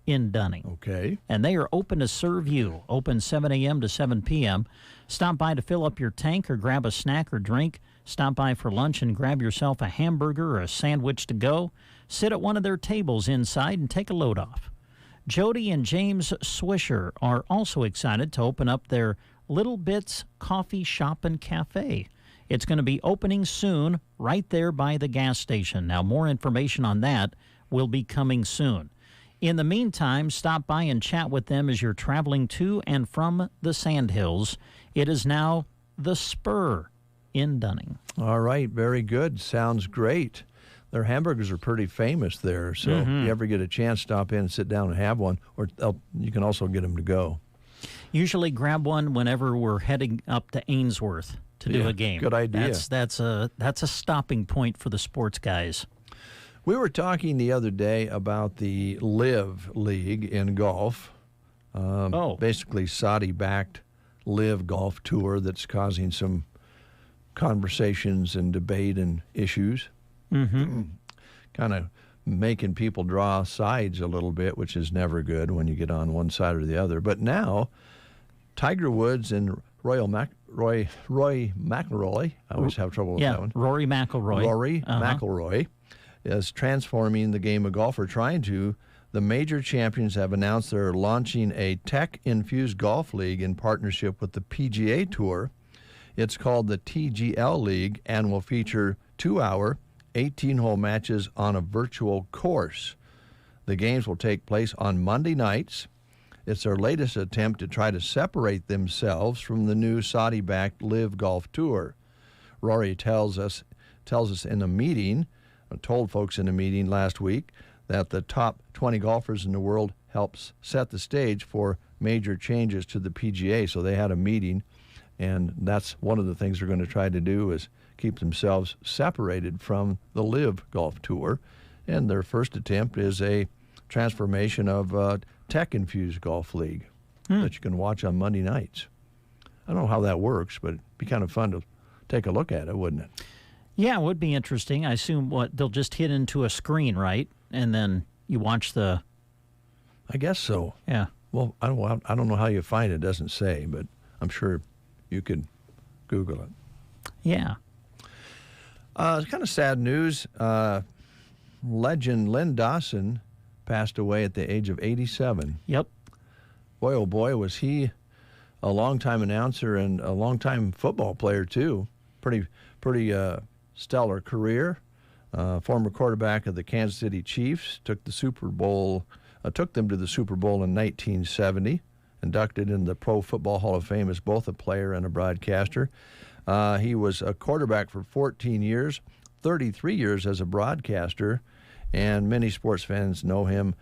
in Dunning. Okay. And they are open to serve you, open 7 a.m. to 7 p.m. Stop by to fill up your tank or grab a snack or drink. Stop by for lunch and grab yourself a hamburger or a sandwich to go. Sit at one of their tables inside and take a load off. Jody and James Swisher are also excited to open up their Little Bits Coffee Shop and Cafe. It's going to be opening soon right there by the gas station. Now, more information on that will be coming soon. In the meantime, stop by and chat with them as you're traveling to and from the Sandhills. It is now the Spur in Dunning. All right, very good. Sounds great. Their hamburgers are pretty famous there, so if you ever get a chance, stop in and sit down and have one, or you can also get them to go. Usually grab one whenever we're heading up to Ainsworth to do a game. Good idea. That's a stopping point for the sports guys. We were talking the other day about the LIV League in golf. Basically Saudi-backed LIV Golf Tour that's causing some conversations and debate and issues. Kind of making people draw sides a little bit, which is never good when you get on one side or the other. But now, Tiger Woods and Roy McIlroy, I always have trouble with that one. Rory McIlroy. Rory McIlroy is transforming the game of golf, or trying to. The major champions have announced they're launching a tech-infused golf league in partnership with the PGA Tour. It's called the TGL League and will feature 2-hour, 18-hole matches on a virtual course. The games will take place on Monday nights. It's their latest attempt to try to separate themselves from the new Saudi-backed LIV Golf Tour. Rory tells us in a meeting, told folks in a meeting last week, that the top 20 golfers in the world helps set the stage for major changes to the PGA. So they had a meeting, and that's one of the things they're going to try to do is keep themselves separated from the LIV Golf Tour. And their first attempt is a transformation of a tech-infused golf league that you can watch on Monday nights. I don't know how that works, but it'd be kind of fun to take a look at it, wouldn't it? Yeah, it would be interesting. I assume they'll just hit into a screen, right? And then you watch the... I guess so. Yeah. Well, I don't know how you find it. It doesn't say, but I'm sure you could Google it. Yeah. It's kind of sad news. Legend Len Dawson passed away at the age of 87. Yep. Boy, oh boy, was he a longtime announcer and a longtime football player, too. Pretty stellar career. Former quarterback of the Kansas City Chiefs, took them to the Super Bowl in 1970. Inducted in the Pro Football Hall of Fame as both a player and a broadcaster. He was a quarterback for 14 years, 33 years as a broadcaster, and many sports fans know him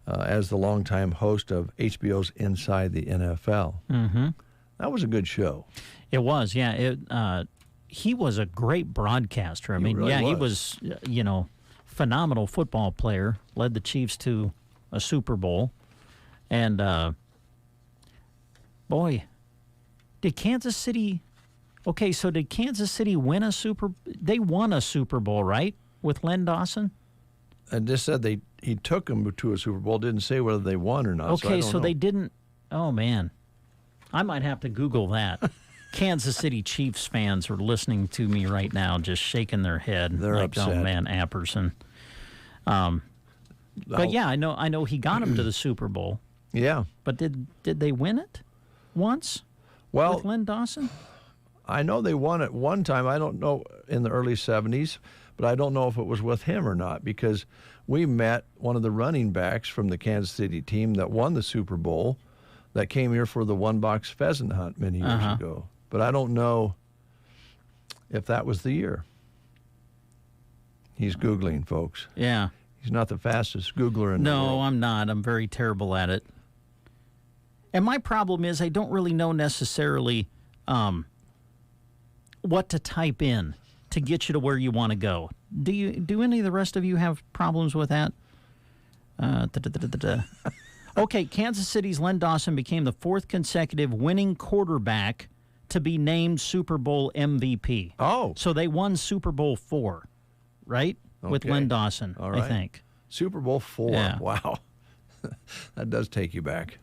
as the longtime host of HBO's Inside the NFL. Mm-hmm. That was a good show. It was, yeah. He was a great broadcaster. I mean, really he was, phenomenal football player, led the Chiefs to a Super Bowl. And, boy, did Kansas City win they won a Super Bowl, right, with Len Dawson? And just said he took them to a Super Bowl, didn't say whether they won or not. Okay, so they didn't. Oh, man. I might have to Google that. Kansas City Chiefs fans are listening to me right now, just shaking their head. They're like, upset. Oh, man, Apperson. But, yeah, I know he got him to the Super Bowl. Yeah. But did they win it once with Len Dawson? I know they won it one time. I don't know, in the early 70s, but I don't know if it was with him or not, because we met one of the running backs from the Kansas City team that won the Super Bowl that came here for the one-box pheasant hunt many years ago. But I don't know if that was the year. He's Googling, folks. Yeah. He's not the fastest Googler in the world. No, I'm not. I'm very terrible at it. And my problem is I don't really know necessarily what to type in to get you to where you want to go. Do any of the rest of you have problems with that? Okay, Kansas City's Len Dawson became the fourth consecutive winning quarterback to be named Super Bowl MVP. Oh. So they won Super Bowl IV, right? With Okay. Len Dawson, All right. I think. Super Bowl IV. Yeah. Wow. That does take you back.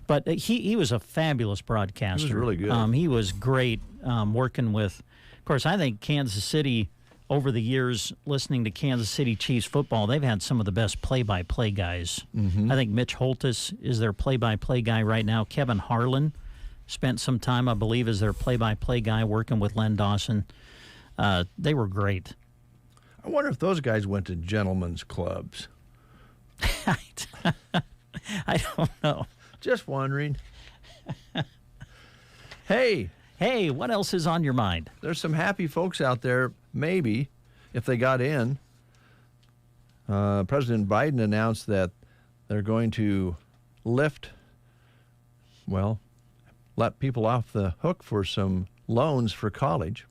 But he was a fabulous broadcaster. He was really good. He was great working with, of course, I think Kansas City, over the years, listening to Kansas City Chiefs football, they've had some of the best play-by-play guys. Mm-hmm. I think Mitch Holtis is their play-by-play guy right now. Kevin Harlan spent some time, I believe, as their play-by-play guy working with Len Dawson. They were great. I wonder if those guys went to gentlemen's clubs. I don't know. Just wondering. Hey, what else is on your mind? There's some happy folks out there, maybe, if they got in. President Biden announced that they're going to let people off the hook for some loans for college.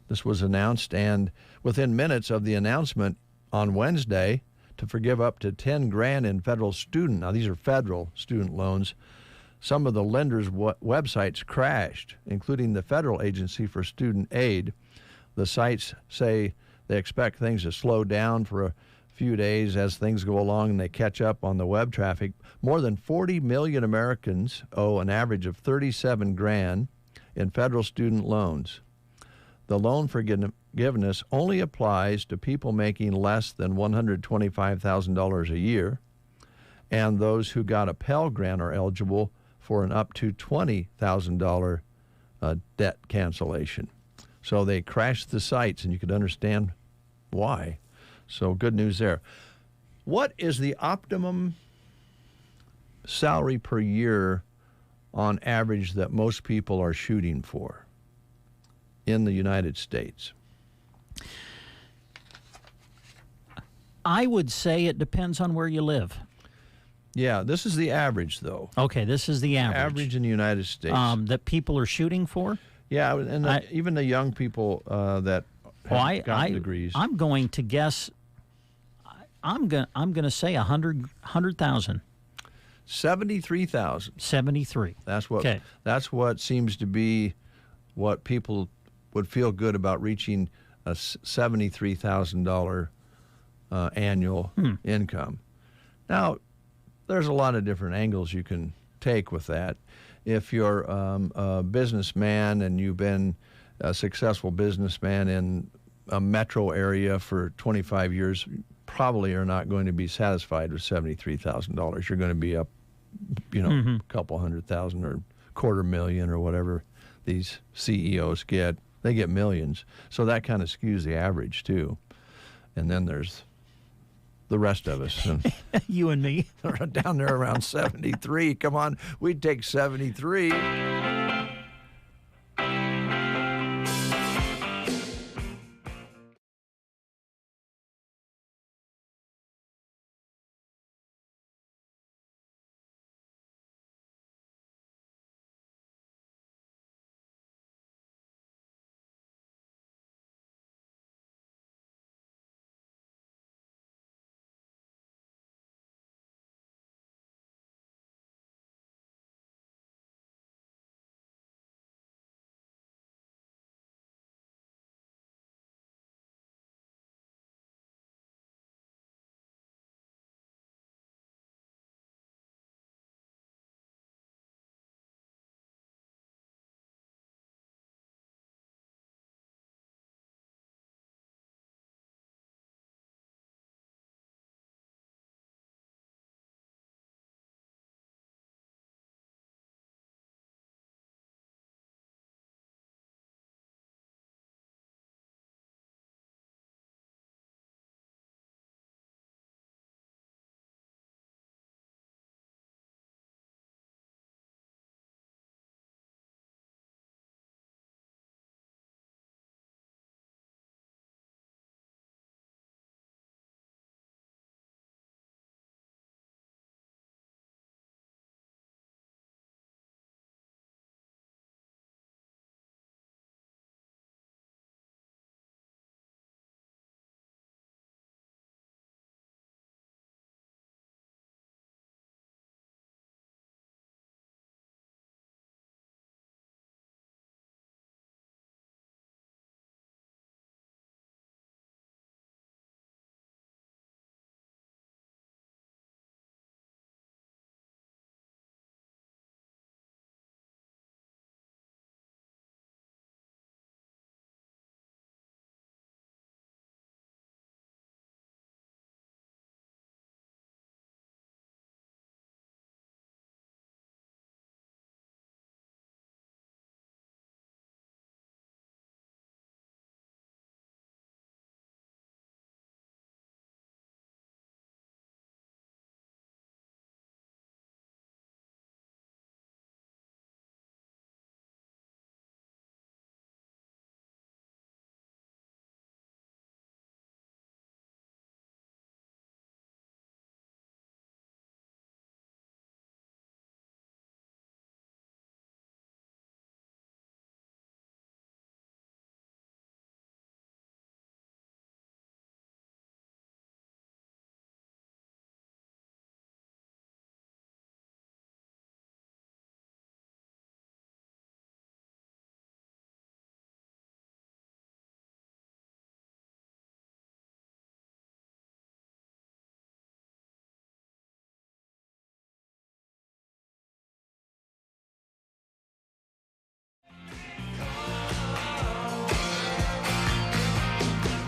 This was announced, and within minutes of the announcement on Wednesday, to forgive up to $10,000 in federal student. Now, these are federal student loans. Some of the lenders' websites crashed, including the Federal Agency for Student Aid. The sites say they expect things to slow down for a few days as things go along and they catch up on the web traffic. More than 40 million Americans owe an average of $37,000 in federal student loans. The loan forgiveness only applies to people making less than $125,000 a year, and those who got a Pell Grant are eligible for an up to $20,000 debt cancellation. So they crashed the sites, and you could understand why. So good news there. What is the optimum salary per year on average that most people are shooting for in the United States? I would say it depends on where you live. Yeah, this is the average, though. Okay, this is the average. Average in the United States. That people are shooting for? Yeah, and even the young people that have gotten degrees. I'm going to guess, I'm going to say 100,000. 73,000. 73. That's what seems to be what people would feel good about reaching a $73,000 annual income. Now, there's a lot of different angles you can take with that. If you're a businessman and you've been a successful businessman in a metro area for 25 years, probably are not going to be satisfied with $73,000. You're going to be up, a couple $100,000 or $250,000 or whatever these CEOs get. They get millions. So that kind of skews the average too. And then there's the rest of us. And you and me. down there around 73. Come on, we'd take 73.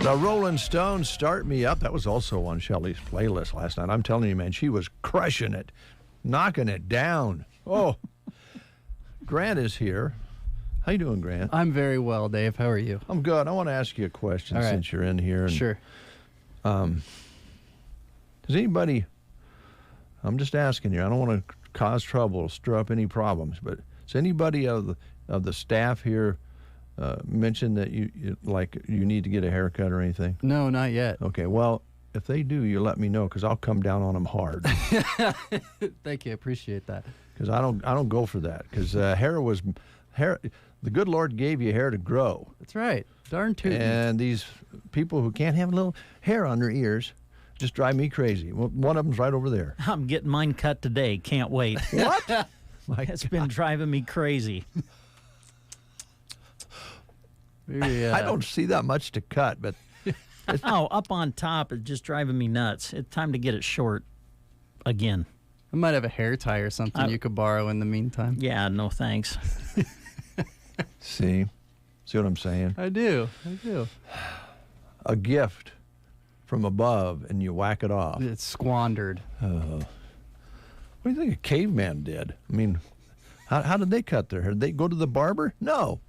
The Rolling Stones, Start Me Up. That was also on Shelley's playlist last night. I'm telling you, man, she was crushing it, knocking it down. Oh, Grant is here. How you doing, Grant? I'm very well, Dave. How are you? I'm good. I want to ask you a question All right. since you're in here. And, sure. Does anybody, I'm just asking you, I don't want to cause trouble, stir up any problems, but does anybody of the staff here mention that you need to get a haircut or anything? No, not yet. Okay, well, if they do, you let me know because I'll come down on them hard. Thank you, I appreciate that. Because I don't go for that. Because hair. The good Lord gave you hair to grow. That's right. Darn tootin'. And these people who can't have a little hair on their ears just drive me crazy. Well, one of them's right over there. I'm getting mine cut today. Can't wait. What? It's been driving me crazy. I don't see that much to cut, but up on top is just driving me nuts. It's time to get it short again. I might have a hair tie or something you could borrow in the meantime. Yeah, no thanks. See what I'm saying? I do. A gift from above, and you whack it off. It's squandered. What do you think a caveman did? I mean, how did they cut their hair? Did they go to the barber? No.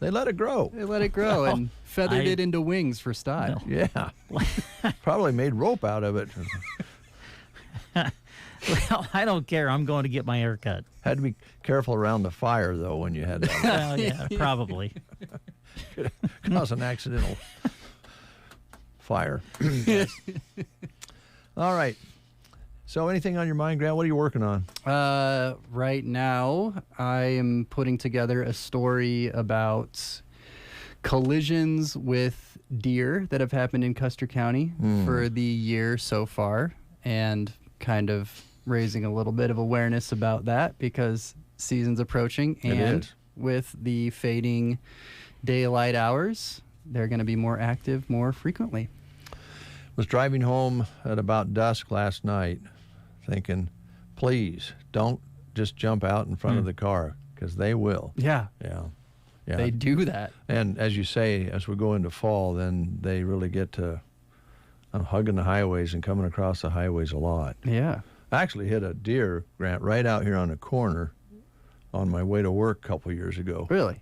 They let it grow. They let it grow and feathered it into wings for style. Yeah. Probably made rope out of it. Well, I don't care. I'm going to get my hair cut. Had to be careful around the fire, though, when you had that. Well, yeah, probably. Could cause an accidental fire. All right. So anything on your mind, Grant? What are you working on? Right now, I am putting together a story about collisions with deer that have happened in Custer County for the year so far, and kind of raising a little bit of awareness about that because season's approaching, and with the fading daylight hours, they're going to be more active more frequently. Was driving home at about dusk last night thinking, please don't just jump out in front of the car, because they will. Yeah. They do that. And as you say, as we go into fall, then they really get to hugging the highways and coming across the highways a lot. Yeah. I actually hit a deer, Grant, right out here on the corner on my way to work a couple years ago. Really?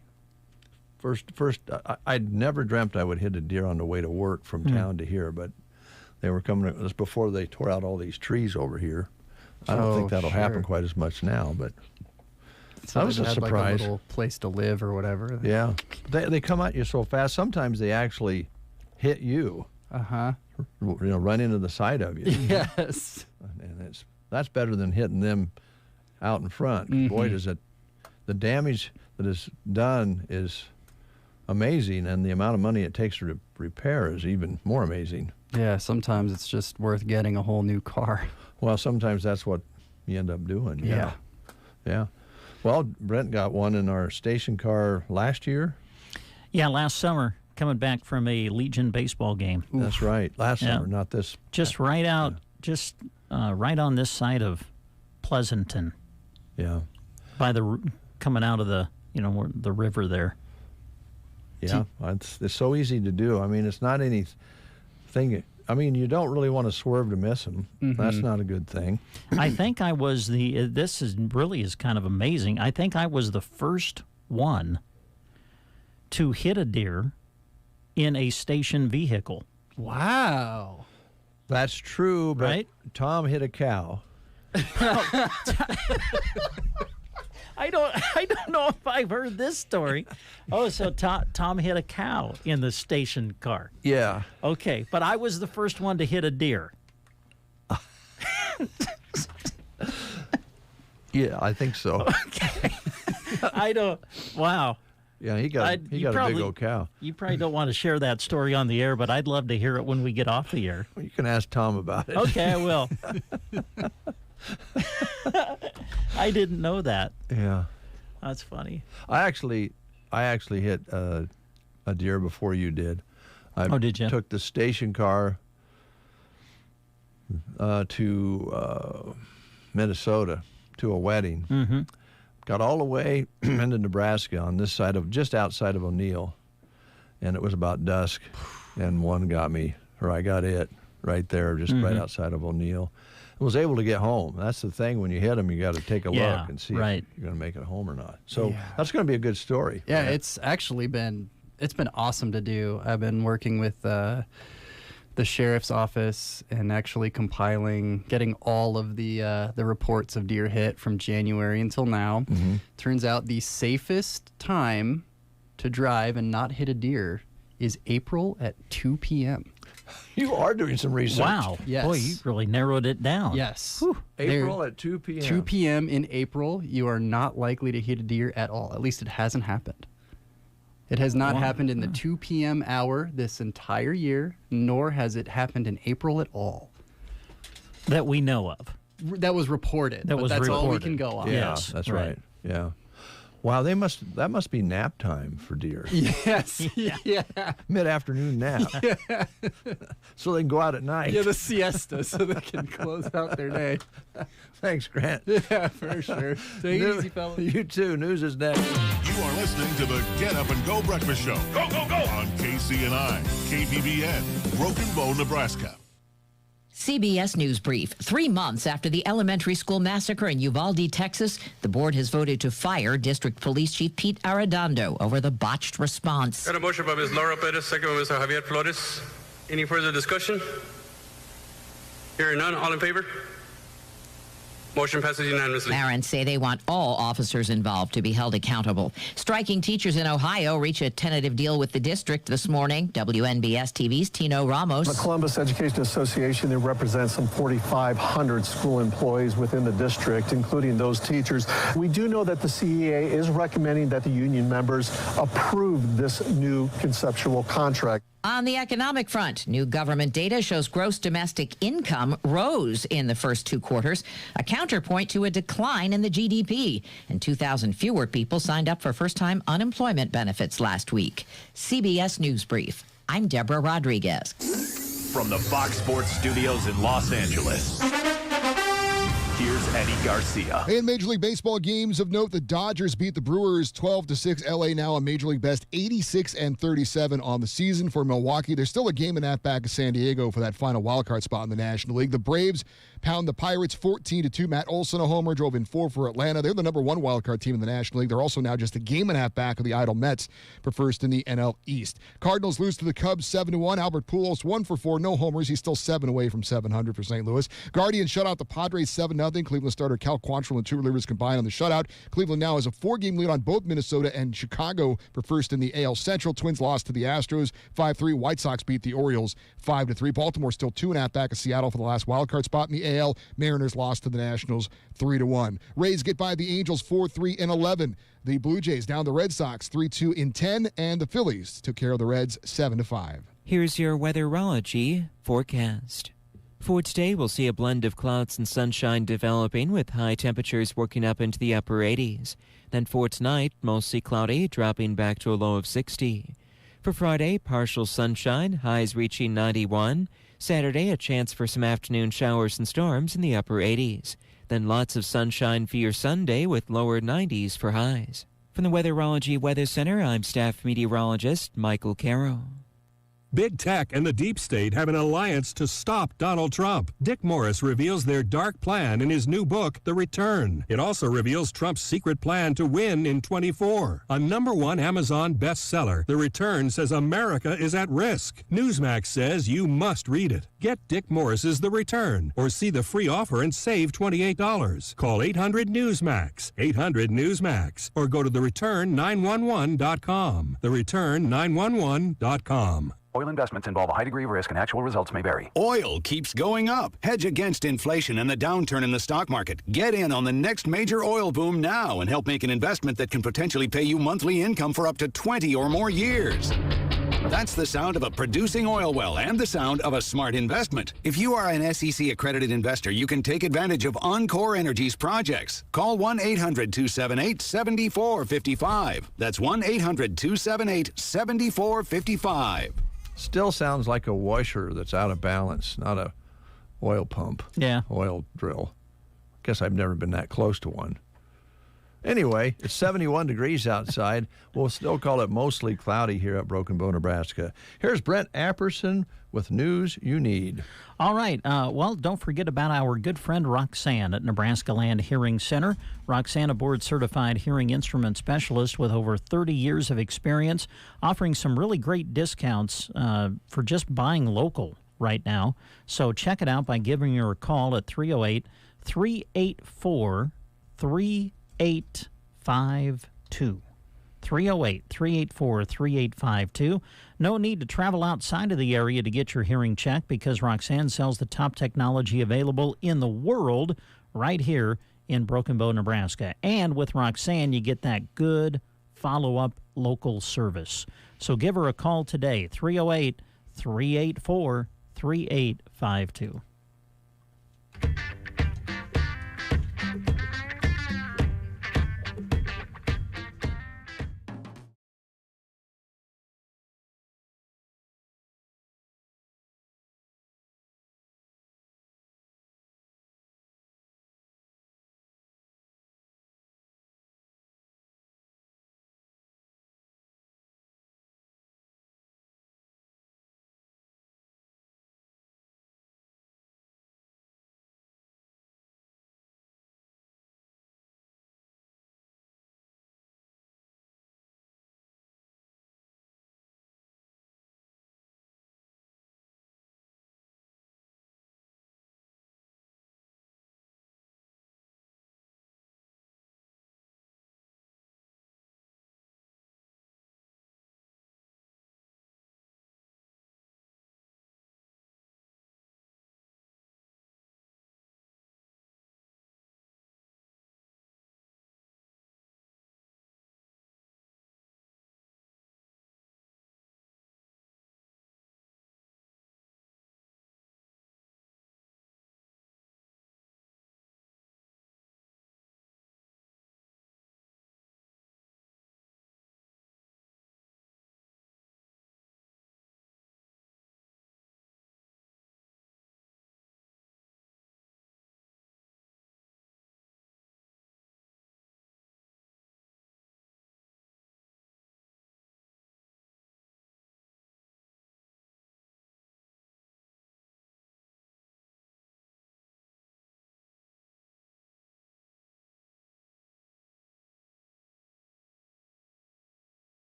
First, I'd never dreamt I would hit a deer on the way to work from town to here, but they were coming. It was before they tore out all these trees over here. I don't think that'll happen quite as much now, but so that was a surprise. Like a little place to live or whatever. Yeah, they come at you so fast. Sometimes they actually hit you. Run into the side of you. Yes. And that's better than hitting them out in front. Boy, does it! The damage that is done is amazing, and the amount of money it takes to repair is even more amazing. Yeah, sometimes it's just worth getting a whole new car. Well, sometimes that's what you end up doing. Yeah. Well, Brent got one in our station car last year. Yeah, last summer, coming back from a Legion baseball game. Oof. That's right. Last summer, not this. Just right out, right on this side of Pleasanton. Yeah. By coming out of the river there. Yeah, it's so easy to do. I mean, it's not anything. I mean, you don't really want to swerve to miss them. That's not a good thing. I think I was this is kind of amazing. I think I was the first one to hit a deer in a station vehicle. Wow. That's true, but right? Tom hit a cow. I don't know if I've heard this story. Oh, so Tom hit a cow in the station car. Yeah. Okay, but I was the first one to hit a deer. Yeah, I think so. Okay. I don't. Wow. Yeah, he got a big old cow. You probably don't want to share that story on the air, but I'd love to hear it when we get off the air. You can ask Tom about it. Okay, I will. I didn't know that. Yeah. That's funny. I actually hit a deer before you did. Did you? Took the station car to Minnesota to a wedding. Got all the way into Nebraska on this side just outside of O'Neill, and it was about dusk, and one got me, or I got it right there, just right outside of O'Neill. I was able to get home. That's the thing. When you hit them, you got to take a look and see if you're going to make it home or not. So that's going to be a good story. Yeah, it's actually been awesome to do. I've been working with the sheriff's office and actually getting all of the reports of deer hit from January until now. Turns out the safest time to drive and not hit a deer is April at 2 p.m. You are doing some research. Wow. Yes. Boy, you really narrowed it down. Yes. April at 2 p.m. 2 p.m. in April, you are not likely to hit a deer at all. At least it hasn't happened. It has not happened in the 2 p.m. hour this entire year, nor has it happened in April at all. That we know of. That was reported. That's all we can go on. Yeah, that's right. Yeah. Wow, that must be nap time for deer. Yes. Yeah. Mid-afternoon nap. Yeah. So they can go out at night. Yeah, the siesta, so they can close out their day. Thanks, Grant. Yeah, for sure. Take it easy, fellas. You too. News is next. You are listening to the Get Up and Go Breakfast Show. Go, go, go! On KCNI, KPBN, Broken Bow, Nebraska. CBS News Brief. 3 months after the elementary school massacre in Uvalde, Texas, the board has voted to fire District Police Chief Pete Arredondo over the botched response. Got a motion by Ms. Laura Perez, second by Mr. Javier Flores. Any further discussion? Hearing none, all in favor? Motion passes unanimously. Parents say they want all officers involved to be held accountable. Striking teachers in Ohio reach a tentative deal with the district this morning. WNBS TV's Tino Ramos. The Columbus Education Association, they represent some 4,500 school employees within the district, including those teachers. We do know that the CEA is recommending that the union members approve this new conceptual contract. On the economic front, new government data shows gross domestic income rose in the first 2 quarters, a counterpoint to a decline in the GDP. And 2,000 fewer people signed up for first-time unemployment benefits last week. CBS News Brief. I'm Deborah Rodriguez. From the Fox Sports Studios in Los Angeles, here's Eddie Garcia. In Major League Baseball games of note, the Dodgers beat the Brewers 12-6. LA now a Major League best 86-37 on the season. For Milwaukee, there's still a game and a half back of San Diego for that final wildcard spot in the National League. The Braves pound the Pirates 14-2. Matt Olson a homer, drove in 4 for Atlanta. They're the number 1 wildcard team in the National League. They're also now just a game and a half back of the idle Mets for first in the NL East. Cardinals lose to the Cubs 7-1. Albert Pujols 1 for 4, no homers. He's still 7 away from 700 for St. Louis. Guardians shut out the Padres 7-0. Cleveland starter Cal Quantrill and 2 relievers combined on the shutout. Cleveland now has a 4-game lead on both Minnesota and Chicago for first in the AL Central. Twins lost to the Astros 5-3. White Sox beat the Orioles 5-3. Baltimore still 2.5 back of Seattle for the last wildcard spot in the AL. Mariners lost to the Nationals 3-1. Rays get by the Angels 4-3-11. The Blue Jays down the Red Sox 3-2-10, and the Phillies took care of the Reds 7-5. Here's your weatherology forecast. For today, we'll see a blend of clouds and sunshine developing with high temperatures working up into the upper 80s. Then for tonight, mostly cloudy, dropping back to a low of 60. For Friday, partial sunshine, highs reaching 91. Saturday, a chance for some afternoon showers and storms in the upper 80s. Then lots of sunshine for your Sunday with lower 90s for highs. From the Weatherology Weather Center, I'm staff meteorologist Michael Caro. Big Tech and the Deep State have an alliance to stop Donald Trump. Dick Morris reveals their dark plan in his new book, The Return. It also reveals Trump's secret plan to win in 24. A #1 Amazon bestseller, The Return says America is at risk. Newsmax says you must read it. Get Dick Morris's The Return or see the free offer and save $28. Call 800-NEWSMAX, 800-NEWSMAX, or go to thereturn911.com. Thereturn911.com. Oil investments involve a high degree of risk and actual results may vary. Oil keeps going up. Hedge against inflation and the downturn in the stock market. Get in on the next major oil boom now and help make an investment that can potentially pay you monthly income for up to 20 or more years. That's the sound of a producing oil well and the sound of a smart investment. If you are an SEC accredited investor, you can take advantage of Encore Energy's projects. Call 1-800-278-7455. That's 1-800-278-7455. Still sounds like a washer that's out of balance, not a oil pump. Yeah. Oil drill. Guess I've never been that close to one. Anyway, it's 71 degrees outside. We'll still call it mostly cloudy here at Broken Bow, Nebraska. Here's Brent Apperson with news you need. All right. Well, don't forget about our good friend Roxanne at Nebraska Land Hearing Center. Roxanne, a board-certified hearing instrument specialist with over 30 years of experience, offering some really great discounts for just buying local right now. So check it out by giving her a call at 308-384-3852. 308-384-3852. No need to travel outside of the area to get your hearing checked because Roxanne sells the top technology available in the world right here in Broken Bow, Nebraska. And with Roxanne, you get that good follow-up local service. So give her a call today, 308-384-3852.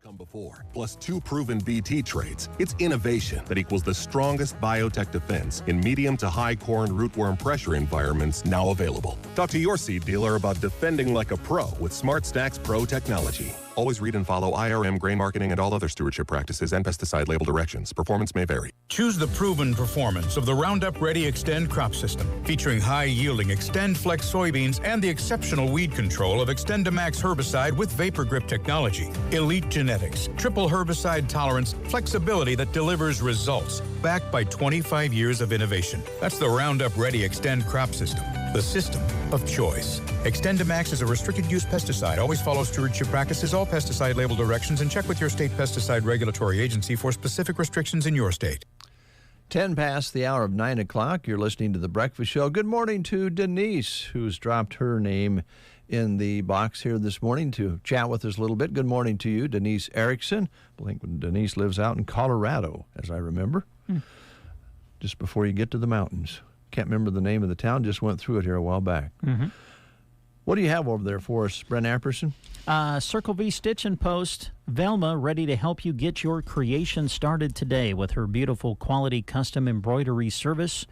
come before, plus 2 proven BT traits. It's innovation that equals the strongest biotech defense in medium to high corn rootworm pressure environments now available. Talk to your seed dealer about defending like a pro with Smart Stacks Pro technology. Always read and follow IRM grain marketing and all other stewardship practices and pesticide label directions. Performance may vary. Choose the proven performance of the Roundup Ready Extend crop system, featuring high-yielding Extend Flex soybeans and the exceptional weed control of XtendiMax herbicide with Vapor Grip technology. Elite genetics, triple herbicide tolerance, flexibility that delivers results, backed by 25 years of innovation. That's the Roundup Ready Extend crop system, the system of choice. XtendiMax is a restricted-use pesticide. Always follow stewardship practices, all pesticide label directions, and check with your state pesticide regulatory agency for specific restrictions in your state. 10 past the hour of 9 o'clock. You're listening to The Breakfast Show. Good morning to Denise, who's dropped her name in the box here this morning to chat with us a little bit. Good morning to you, Denise Erickson. I think Denise lives out in Colorado, as I remember, just before you get to the mountains. Can't remember the name of the town, just went through it here a while back. What do you have over there for us, Brent Apperson? Circle V Stitch and Post. Velma, ready to help you get your creation started today with her beautiful quality custom embroidery service.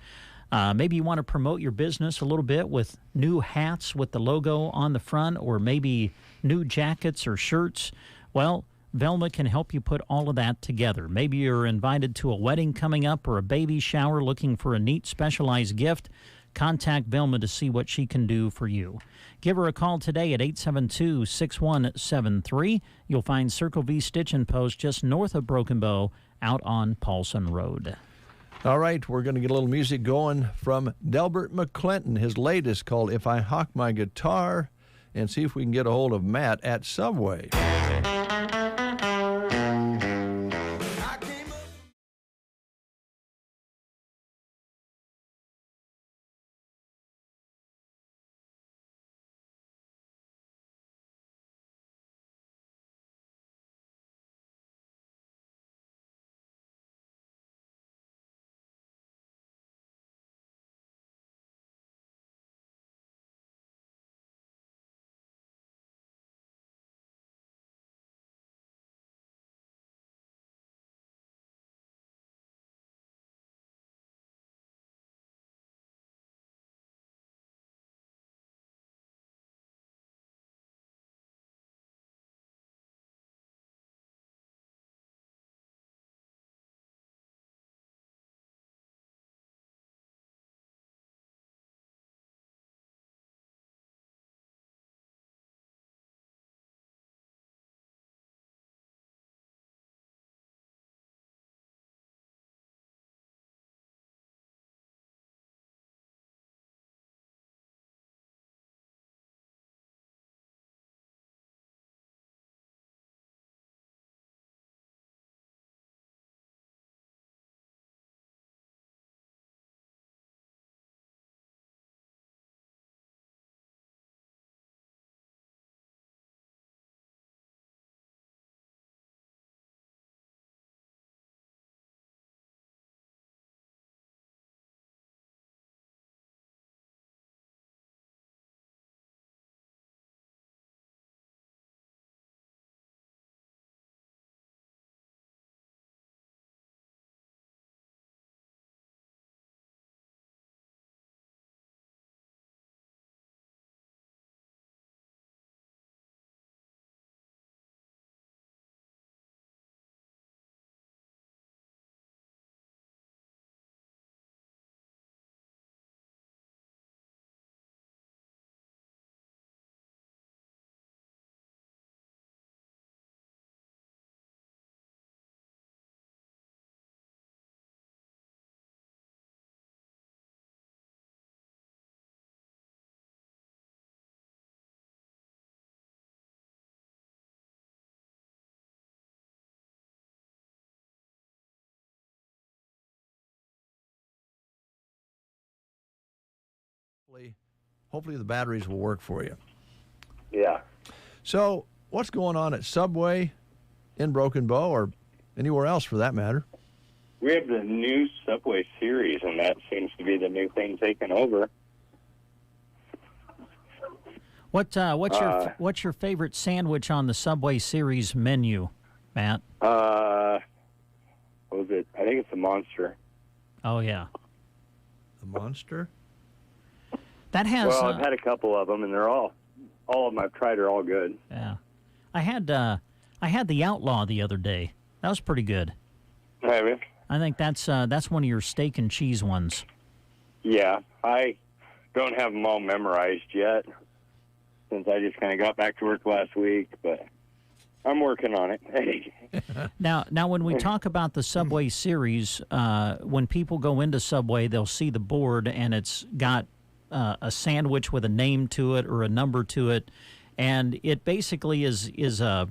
Maybe you want to promote your business a little bit with new hats with the logo on the front, or maybe new jackets or shirts. Well, Velma can help you put all of that together. Maybe you're invited to a wedding coming up or a baby shower looking for a neat specialized gift. Contact Velma to see what she can do for you. Give her a call today at 872-6173. You'll find Circle V Stitch and Post just north of Broken Bow out on Paulson Road. All right, we're going to get a little music going from Delbert McClinton, his latest called If I Hawk My Guitar, and see if we can get a hold of Matt at Subway. Hopefully the batteries will work for you. Yeah. So what's going on at Subway in Broken Bow, or anywhere else for that matter? We have the new Subway series, and that seems to be the new thing taking over. What's your favorite sandwich on the Subway series menu? Matt? What was it? I think it's the Monster. Oh, yeah. The Monster? That has... Well, I've had a couple of them, and they're all of them I've tried are all good. Yeah. I had the Outlaw the other day. That was pretty good. Have you? I think that's one of your steak and cheese ones. Yeah, I don't have them all memorized yet, since I just kind of got back to work last week, but I'm working on it. Now, when we talk about the Subway series, when people go into Subway, they'll see the board, and it's got a sandwich with a name to it or a number to it, and it basically is a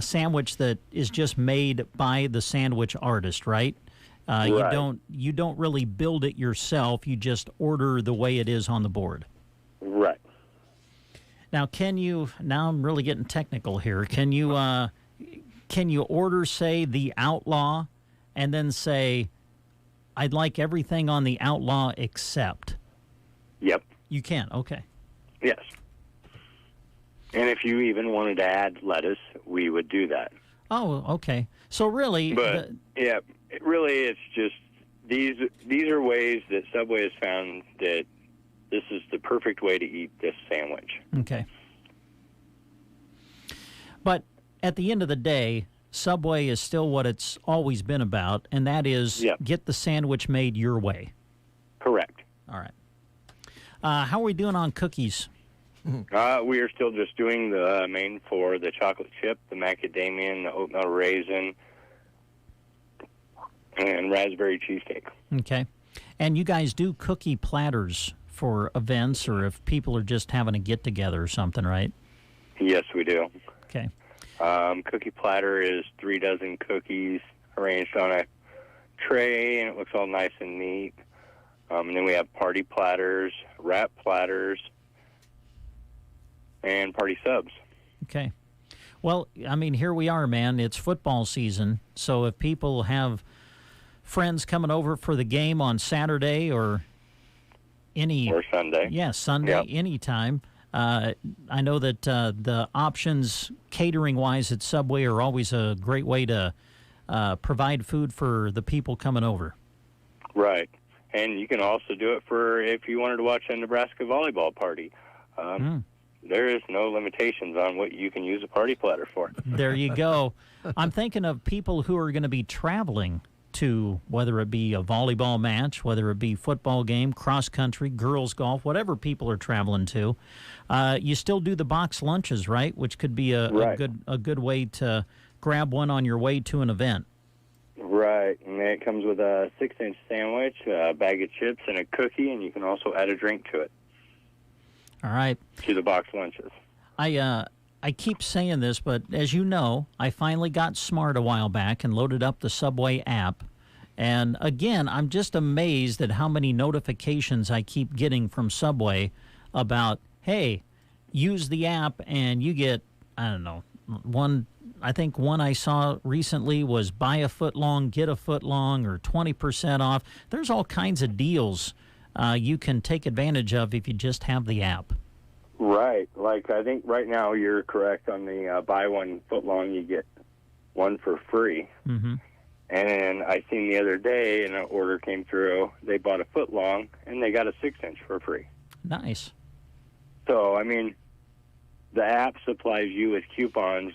sandwich that is just made by the sandwich artist, right? Right. You don't really build it yourself. You just order the way it is on the board. Right. Now, now I'm really getting technical here. Can you order, say, the Outlaw, and then say, I'd like everything on the Outlaw except? Yep. You can, okay. Yes. And if you even wanted to add lettuce, we would do that. Oh, okay. So really... But, it's just, these are ways that Subway has found that this is the perfect way to eat this sandwich. Okay. But at the end of the day, Subway is still what it's always been about, and that is get the sandwich made your way. Correct. All right. How are we doing on cookies? We are still just doing the main four, the chocolate chip, the macadamia, the oatmeal raisin, and raspberry cheesecake. Okay. And you guys do cookie platters for events or if people are just having a get-together or something, right? Yes, we do. Okay. Cookie platter is 3 dozen cookies arranged on a tray, and it looks all nice and neat. And then we have party platters, wrap platters, and party subs. Okay. Well, I mean, here we are, man. It's football season, so if people have friends coming over for the game on Saturday or Sunday. Yeah, Sunday, anytime. I know that the options catering-wise at Subway are always a great way to provide food for the people coming over. Right. And you can also do it for if you wanted to watch a Nebraska volleyball party. There is no limitations on what you can use a party platter for. There you go. I'm thinking of people who are going to be traveling to, whether it be a volleyball match, whether it be football game, cross country, girls golf, whatever people are traveling to. You still do the box lunches, right? Which could be a good way to grab one on your way to an event. Right, and it comes with a 6-inch sandwich, a bag of chips, and a cookie, and you can also add a drink to it. All right. To the box lunches. I keep saying this, but as you know, I finally got smart a while back and loaded up the Subway app. And again, I'm just amazed at how many notifications I keep getting from Subway about, hey, use the app and you get, I don't know, I think one I saw recently was buy a foot long, get a foot long, or 20% off. There's all kinds of deals you can take advantage of if you just have the app. Right. Like, I think right now you're correct on the buy 1 foot long, you get one for free. Mm-hmm. And I seen the other day, and an order came through, they bought a foot long, and they got a 6-inch for free. Nice. So, I mean, the app supplies you with coupons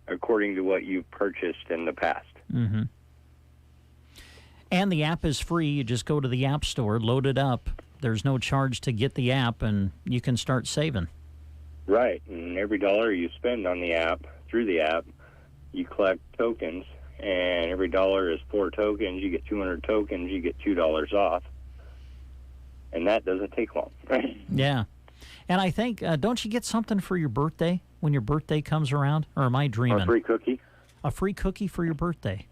according to what you've purchased in the past. Mm-hmm. And the app is free. You just go to the App Store, load it up. There's no charge to get the app, and you can start saving. Right, and every dollar you spend on the app, through the app, you collect tokens, and every dollar is 4 tokens. You get 200 tokens, you get $2 off. And that doesn't take long. Yeah. And I think, don't you get something for your birthday when your birthday comes around? Or am I dreaming? A free cookie. A free cookie for your birthday.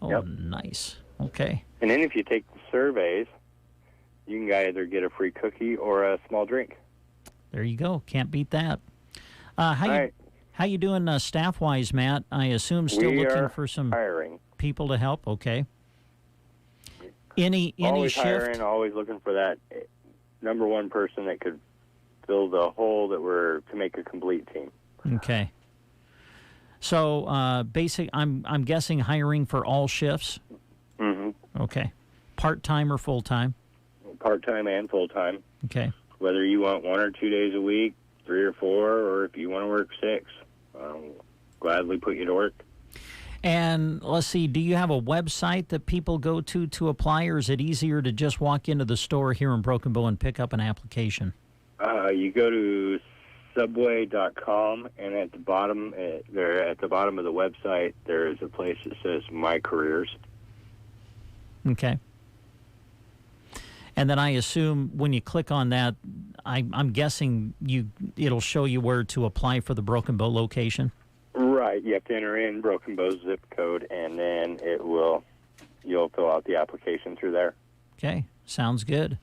Oh, yep. Nice. Okay. And then if you take the surveys, you can either get a free cookie or a small drink. There you go. Can't beat that. How you doing staff-wise, Matt? I assume still looking for some hiring people to help. Okay. Any always shift? Hiring, always looking for that number one person that could fill the hole to make a complete team. Okay. So I'm guessing hiring for all shifts. Mm-hmm. Okay. Part-time or full-time? Part-time and full-time. Okay. Whether you want 1 or 2 days a week, 3 or 4, or if you want to work 6, I'll gladly put you to work. And let's see, do you have a website that people go to apply, or is it easier to just walk into the store here in Broken Bow and pick up an application? You go to subway.com, and at the bottom, of the website, there is a place that says My Careers. Okay. And then I assume when you click on that, I'm guessing it'll show you where to apply for the Broken Bow location. Right. You have to enter in Broken Bow's zip code, and then you'll fill out the application through there. Okay. Sounds good.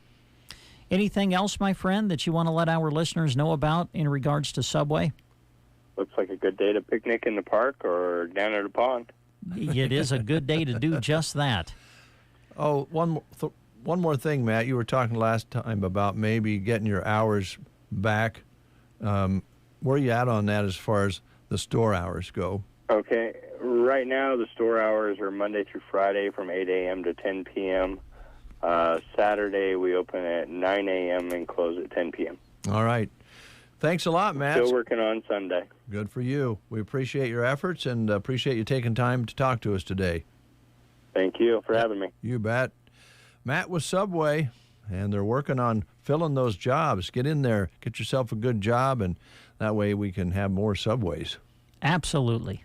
Anything else, my friend, that you want to let our listeners know about in regards to Subway? Looks like a good day to picnic in the park or down at a pond. It is a good day to do just that. Oh, one more thing, Matt. You were talking last time about maybe getting your hours back. Where are you at on that as far as the store hours go? Okay. Right now, the store hours are Monday through Friday from 8 a.m. to 10 p.m. Saturday, we open at 9 a.m. and close at 10 p.m. All right. Thanks a lot, Matt. Still working on Sunday. Good for you. We appreciate your efforts and appreciate you taking time to talk to us today. Thank you for having me. You bet. Matt with Subway, and they're working on filling those jobs. Get in there, get yourself a good job, and that way we can have more Subways. Absolutely.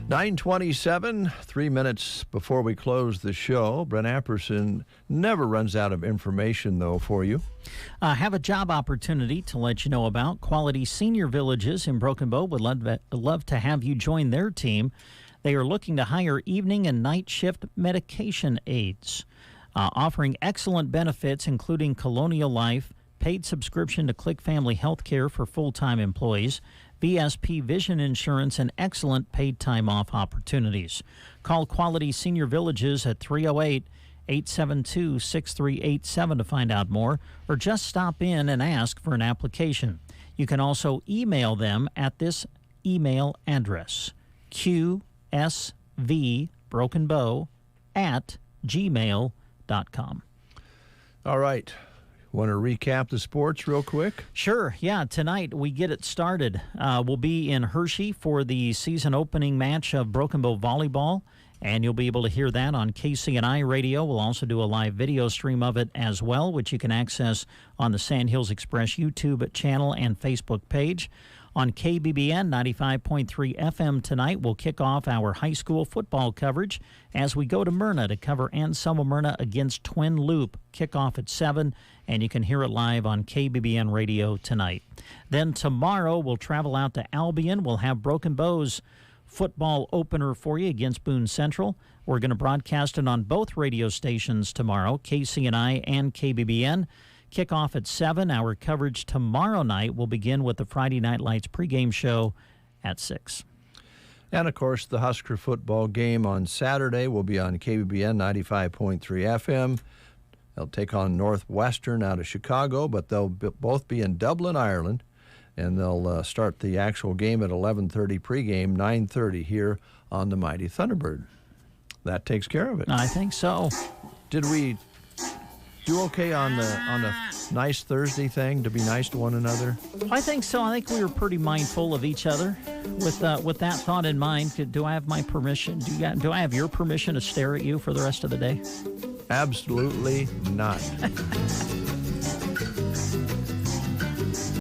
9:27, 3 minutes before we close the show. Brent Apperson never runs out of information, though, for you. Have a job opportunity to let you know about. Quality Senior Villages in Broken Bow would love to have you join their team. They are looking to hire evening and night shift medication aides, offering excellent benefits, including Colonial Life, paid subscription to Click Family Healthcare for full-time employees, VSP Vision Insurance, and excellent paid time off opportunities. Call Quality Senior Villages at 308-872-6387 to find out more, or just stop in and ask for an application. You can also email them at this email address, qsvbrokenbow@gmail.com. All right. Want to recap the sports real quick? Sure. Yeah, tonight we get it started. We'll be in Hershey for the season opening match of Broken Bow Volleyball, and you'll be able to hear that on KCNI Radio. We'll also do a live video stream of it as well, which you can access on the Sand Hills Express YouTube channel and Facebook page. On KBBN 95.3 FM tonight, we'll kick off our high school football coverage as we go to Myrna to cover Anselmo Myrna against Twin Loop. Kickoff at 7, and you can hear it live on KBBN Radio tonight. Then tomorrow, we'll travel out to Albion. We'll have Broken Bow's football opener for you against Boone Central. We're going to broadcast it on both radio stations tomorrow, KCNI and KBBN. Kickoff at 7. Our coverage tomorrow night will begin with the Friday Night Lights pregame show at 6. And, of course, the Husker football game on Saturday will be on KBBN 95.3 FM. They'll take on Northwestern out of Chicago, but they'll both be in Dublin, Ireland, and they'll start the actual game at 11:30 pregame, 9:30 here on the Mighty Thunderbird. That takes care of it. I think so. Did we do okay on the nice Thursday thing, to be nice to one another? I think so. I think we were pretty mindful of each other with that thought in mind. Do I have my permission? Do I have your permission to stare at you for the rest of the day? Absolutely not.